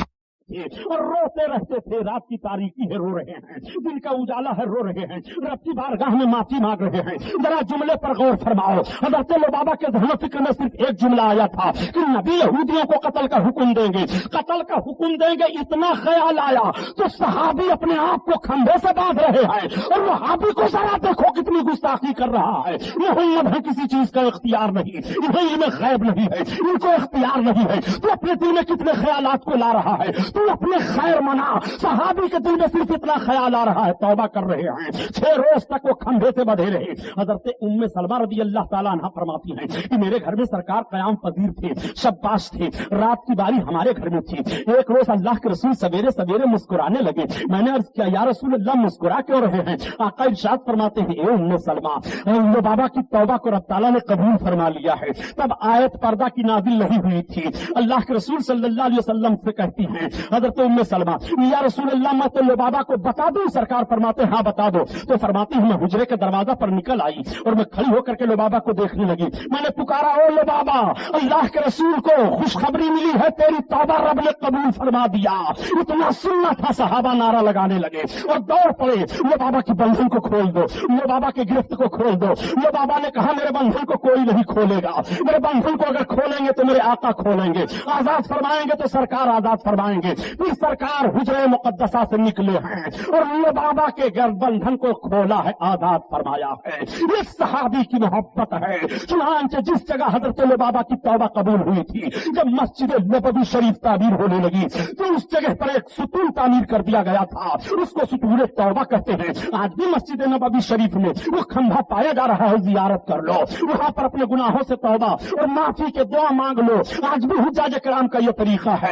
اور روتے رہتے تھے. رات کی تاریکی ہے رو رہے ہیں, دن کا اجالا ہے رو رہے ہیں, رب کی بارگاہ میں معافی مانگ رہے ہیں. ذرا جملے پر غور فرماؤ. حضرت لبابہ کے ذہن و فکر میں صرف ایک جملہ آیا تھا کہ نبی یہودیوں کو قتل کا حکم دیں گے, قتل کا حکم دیں گے. اتنا خیال آیا تو صحابی اپنے آپ کو کھمبے سے باندھ رہے ہیں اور وہابی کو ذرا دیکھو کتنی گستاخی کر رہا ہے. محمد ہے کسی چیز کا اختیار نہیں, انہیں علم غیب نہیں ہے, ان کو اختیار نہیں ہے. تو اپنے دل میں کتنے خیالات کو لا رہا ہے, تو اپنے خیر منا. صحابی کے دل میں صرف اتنا خیال آ رہا ہے, توبہ کر رہے ہیں. 6 روز تک وہ کھمبے سے بدھے رہے. حضرت ام سلمہ رضی اللہ تعالیٰ عنہ فرماتی ہیں کہ میرے گھر میں سرکار قیام پذیر تھے, شباش تھے. رات کی باری ہمارے گھر میں تھی. ایک روز اللہ کے رسول سویرے سویرے مسکرانے لگے. میں نے عرض کیا یا رسول اللہ مسکرا کیوں رہے ہیں؟ آقا ارشاد فرماتے ہیں اے ام سلمہ لبابہ کی توبہ کو رب تعالیٰ نے قبول فرما لیا ہے. تب آیت پردہ کی نازل نہیں ہوئی تھی. اللہ کے رسول صلی اللہ علیہ وسلم سے کہتی ہیں حضرت ام سلمہ یا رسول اللہ میں تو لبابہ کو بتا دوں؟ سرکار فرماتے ہاں بتا دو. تو فرماتی ہوں میں حجرے کے دروازہ پر نکل آئی اور میں کھڑی ہو کر کے لبابہ کو دیکھنے لگی. میں نے پکارا او لبابہ اللہ کے رسول کو خوشخبری ملی ہے, تیری توبہ رب نے قبول فرما دیا. اتنا سننا تھا. صحابہ نعرہ لگانے لگے اور دوڑ پڑے لبابہ کی بندھن کو کھول دو, لبابہ کے گرفت کو کھول دو. لبابہ نے کہا میرے بندھن کو کوئی نہیں کھولے گا, میرے بندھن کو اگر کھولیں گے تو میرے آقا کھولیں گے, آزاد فرمائیں گے تو سرکار آزاد فرمائیں گے. پھر سرکار حجرے مقدسہ سے نکلے ہیں اور لبابہ کے بندھن کو کھولا ہے, آزاد فرمایا ہے. یہ صحابی کی محبت ہے. چنانچہ جس جگہ حضرت لبابہ کی توبہ قبول ہوئی تھی, جب مسجد نبوی شریف تعمیر ہونے لگی تو اس جگہ پر ایک ستون تعمیر کر دیا گیا تھا, اس کو ستون توبہ کہتے ہیں. آج بھی مسجد نبوی شریف میں وہ کھمبا پایا جا رہا ہے, زیارت کر لو, وہاں پر اپنے گناہوں سے توبہ اور معافی کے دعا مانگ لو. آج بھی حجاج کرام کا یہ طریقہ ہے.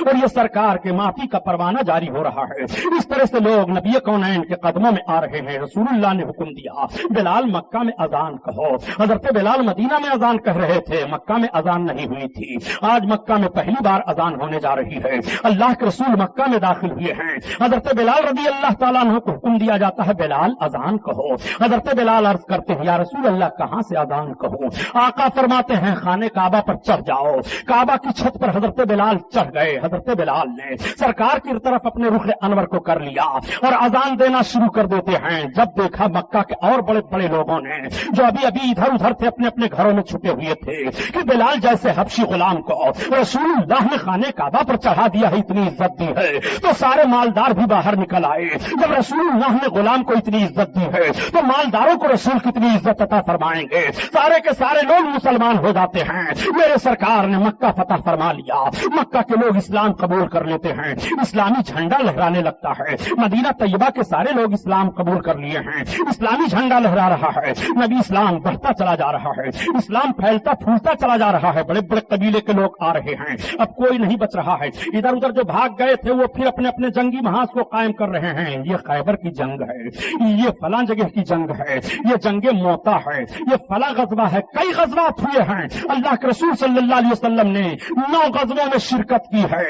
اور یہ سرکار کے معافی کا پروانہ جاری ہو رہا ہے. اس طرح سے لوگ نبی کونین کے قدموں میں آ رہے ہیں. رسول اللہ نے حکم دیا بلال مکہ میں اذان کہو. حضرت بلال مدینہ میں اذان کہہ رہے تھے, مکہ میں اذان نہیں ہوئی تھی. آج مکہ میں پہلی بار اذان ہونے جا رہی ہے. اللہ کے رسول مکہ میں داخل ہوئے ہیں. حضرت بلال رضی اللہ تعالیٰ عنہ کو حکم دیا جاتا ہے بلال اذان کہو. حضرت بلال عرض کرتے ہیں یا رسول اللہ کہاں سے اذان کہوں؟ آقا فرماتے ہیں خانہ کعبہ پر چڑھ جاؤ. کعبہ کی چھت پر حضرت بلال چڑھ گئے. حضرت بلال نے سرکار کی طرف اپنے رخ انور کو کر لیا اور اذان دینا شروع کر دیتے ہیں. جب دیکھا مکہ کے اور بڑے بڑے لوگوں نے جو ابھی ادھر ادھر تھے اپنے اپنے گھروں میں چھپے ہوئے تھے کہ بلال جیسے حبشی غلام کو رسول اللہ نے خانہ کعبہ پر چڑھا دیا ہے, اتنی عزت دی ہے, تو سارے مالدار بھی باہر نکل آئے. جب رسول اللہ نے غلام کو اتنی عزت دی ہے تو مالداروں کو رسول کتنی عزت عطا فرمائیں گے. سارے کے سارے لوگ مسلمان ہو جاتے ہیں. میرے سرکار نے مکہ فتح فرما لیا. مکہ کے لوگ اسلام قبول کر لیتے ہیں. اسلامی جھنڈا لہرانے لگتا ہے. مدینہ طیبہ کے سارے لوگ اسلام قبول کر لیے ہیں. اسلامی جھنڈا لہرا رہا ہے. نبی اسلام بڑھتا چلا جا رہا ہے. اسلام پھیلتا پھولتا چلا جا رہا ہے. بڑے بڑے قبیلے کے لوگ آ رہے ہیں. اب کوئی نہیں بچ رہا ہے. ادھر ادھر جو بھاگ گئے تھے وہ پھر اپنے اپنے جنگی محاذ کو قائم کر رہے ہیں. یہ خیبر کی جنگ ہے, یہ فلاں جگہ کی جنگ ہے, یہ جنگ موتا ہے, یہ فلاں غزوہ ہے. کئی غزوات ہوئے ہیں. اللہ کے رسول صلی اللہ علیہ وسلم نے 9 غزووں میں شرکت کی ہے.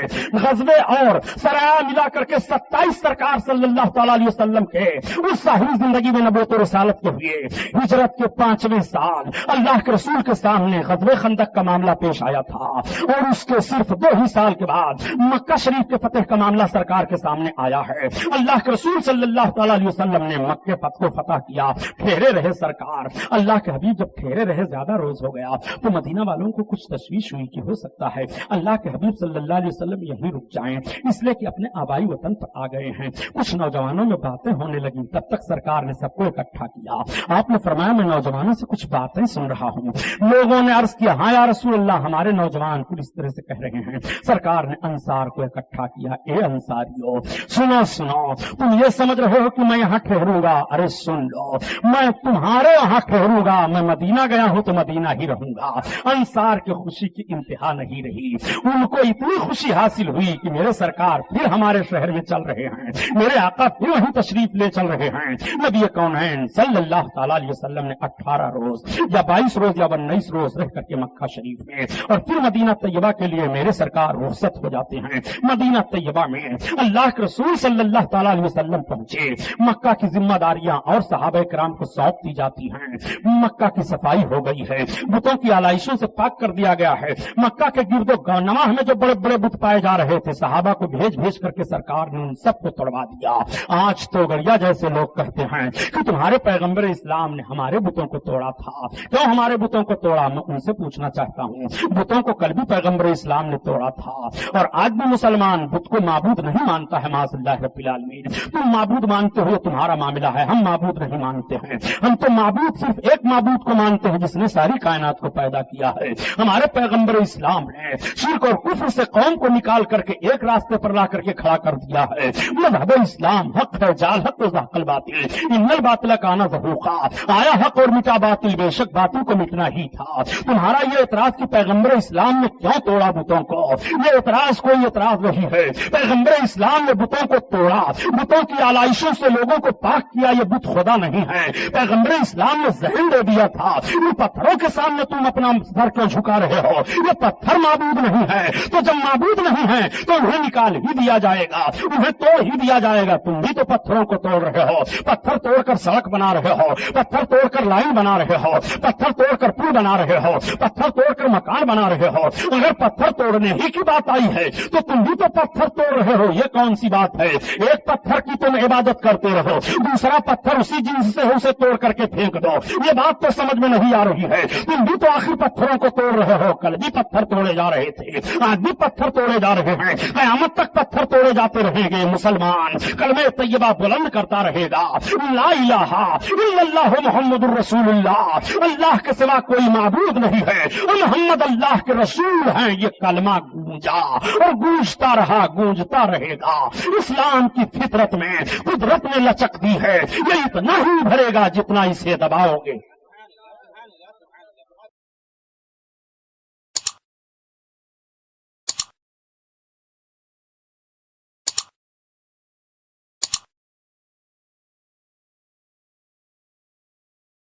غزوے اور سرایا ملا کر کے 27 سرکار صلی اللہ تعالی علیہ وسلم کے اس ظاہری زندگی میں نبوت و رسالت کے ہوئے. ہجرت کے 5ویں سال اللہ کے رسول کے سامنے غزوہ خندق کا معاملہ پیش آیا تھا اور اس کے صرف 2 ہی سال کے بعد مکہ شریف کے فتح کا معاملہ سرکار کے سامنے آیا ہے. اللہ کے رسول صلی اللہ تعالی علیہ وسلم نے مکہ فتح کو فتح کیا. ٹھہرے رہے سرکار. اللہ کے حبیب جب ٹھہرے رہے زیادہ روز ہو گیا تو مدینہ والوں کو کچھ تشویش ہوئی کہ ہو سکتا ہے اللہ کے حبیب صلی اللہ علیہ وسلم یہیں رک جائیں, اس لیے کہ اپنے آبائی وطن پر آ گئے ہیں. کچھ نوجوانوں میں باتیں ہونے لگی. تب تک سرکار نے سب کو اکٹھا کیا. آپ نے فرمایا میں نوجوانوں سے کچھ باتیں سن رہا ہوں. لوگوں نے عرض کیا ہاں یا رسول اللہ ہمارے نوجوان کچھ اس طرح سے کہہ رہے ہیں. سرکار نے انصار کو اکٹھا کیا. اے انصاریو سنو سنو, تم یہ سمجھ رہے ہو کہ میں یہاں ٹھہروں گا؟ ارے سن لو, میں تمہارے یہاں ٹھہروں گا. میں مدینہ گیا ہوں تو مدینہ ہی رہوں گا. انصار کی خوشی کی انتہا نہیں رہی. ان کو اتنی خوشی حاصل ہوئی کہ میرے سرکار پھر ہمارے شہر میں چل رہے ہیں, میرے آقا پھر وہیں تشریف لے چل رہے ہیں. نبی کونین صلی اللہ تعالی علیہ وسلم نے 18 روز یا 22 روز یا 19 روز رہ کر کے مکہ شریف میں اور پھر مدینہ طیبہ کے لیے میرے سرکار رخصت ہو جاتے ہیں. مدینہ طیبہ میں اللہ کے رسول صلی اللہ تعالی علیہ وسلم پہنچے. مکہ کی ذمہ داریاں اور صحابہ کرام کو سونپ دی جاتی ہیں. مکہ کی صفائی ہو گئی ہے, بتوں کی آلائشوں سے پاک کر دیا گیا ہے. مکہ کے گرد و نواح میں جو بڑے بڑے بت پائے جا رہے تھے صحابہ کو بھیج بھیج کر کے سرکار نے ان سب کو توڑوا دیا. آج تو گڑیا جیسے لوگ کہتے ہیں کہ تمہارے پیغمبر اسلام نے ہمارے بتوں کو توڑا تھا. کیوں ہمارے بتوں کو توڑا؟ میں ان سے پوچھنا چاہتا ہوں بتوں کو کل بھی پیغمبر اسلام نے توڑا تھا اور آج بھی مسلمان بت کو معبود نہیں مانتا ہے. معاذ اللہ رب العالمین. تم معبود مانتے ہو تمہارا معاملہ ہے, ہم معبود نہیں مانتے ہیں. ہم تو معبود صرف ایک معبود کو مانتے ہیں جس نے ساری کائنات کو پیدا کیا ہے. ہمارے پیغمبر اسلام نے شرک اور کفر سے قوم کو نکال کر کے ایک راستے پر لا کر کے کھڑا کر دیا ہے. مذہب اسلام حق ہے, جال حق و زحق الباطل, ان الباطل کان زہوقا. آیا حق اور مٹا باطل, بے شک باطل کو مٹنا ہی تھا. تمہارا یہ اعتراض کہ پیغمبر اسلام نے کیوں توڑا بتوں کو, یہ اعتراض کوئی اعتراض نہیں ہے. پیغمبر اسلام نے بتوں کو توڑا, بتوں کی آلائشوں سے لوگوں کو پاک کیا. یہ بت خدا نہیں ہے. پیغمبر اسلام نے ذہن دے دیا تھا ان پتھروں کے سامنے تم اپنا سر کیوں جھکا رہے ہو, یہ پتھر معبود نہیں ہے. تو جب معبود نہیں ہے تو انہیں نکال ہی دیا جائے گا, انہیں توڑ ہی دیا جائے گا. تم بھی تو پتھروں کو توڑ رہے ہو, پتھر توڑ کر سڑک بنا رہے ہو, پتھر توڑ کر لائن بنا رہے ہو, پتھر توڑ کر پل بنا رہے ہو, پتھر توڑ کر مکان بنا رہے ہو. اگر پتھر توڑنے ہی کی بات آئی ہے تو تم بھی تو پتھر توڑ رہے ہو. یہ کون سی بات ہے؟ ایک پتھر کی تم عبادت کرتے رہو, دوسرا پتھر اسی جنس سے اسے توڑ کر کے پھینک دو. یہ بات تو سمجھ میں نہیں آ رہی ہے. تم بھی تو آخر پتھروں کو توڑ رہے ہو. کل بھی پتھر توڑے جا رہے تھے, آج بھی پتھر توڑے جا رہے ہیں, قیامت تک پتھر توڑے جاتے رہیں گے. مسلمان کلمہ طیبہ بلند کرتا رہے گا, لا الہ الا اللہ محمد الرسول اللہ, اللہ کے سوا کوئی معبود نہیں ہے اور محمد اللہ کے رسول ہیں. یہ کلمہ گونجا اور گونجتا رہا, گونجتا رہے گا. اسلام کی فطرت میں قدرت نے لچک دی ہے, یہ اتنا ہی بھرے گا جتنا اسے دباؤ گے.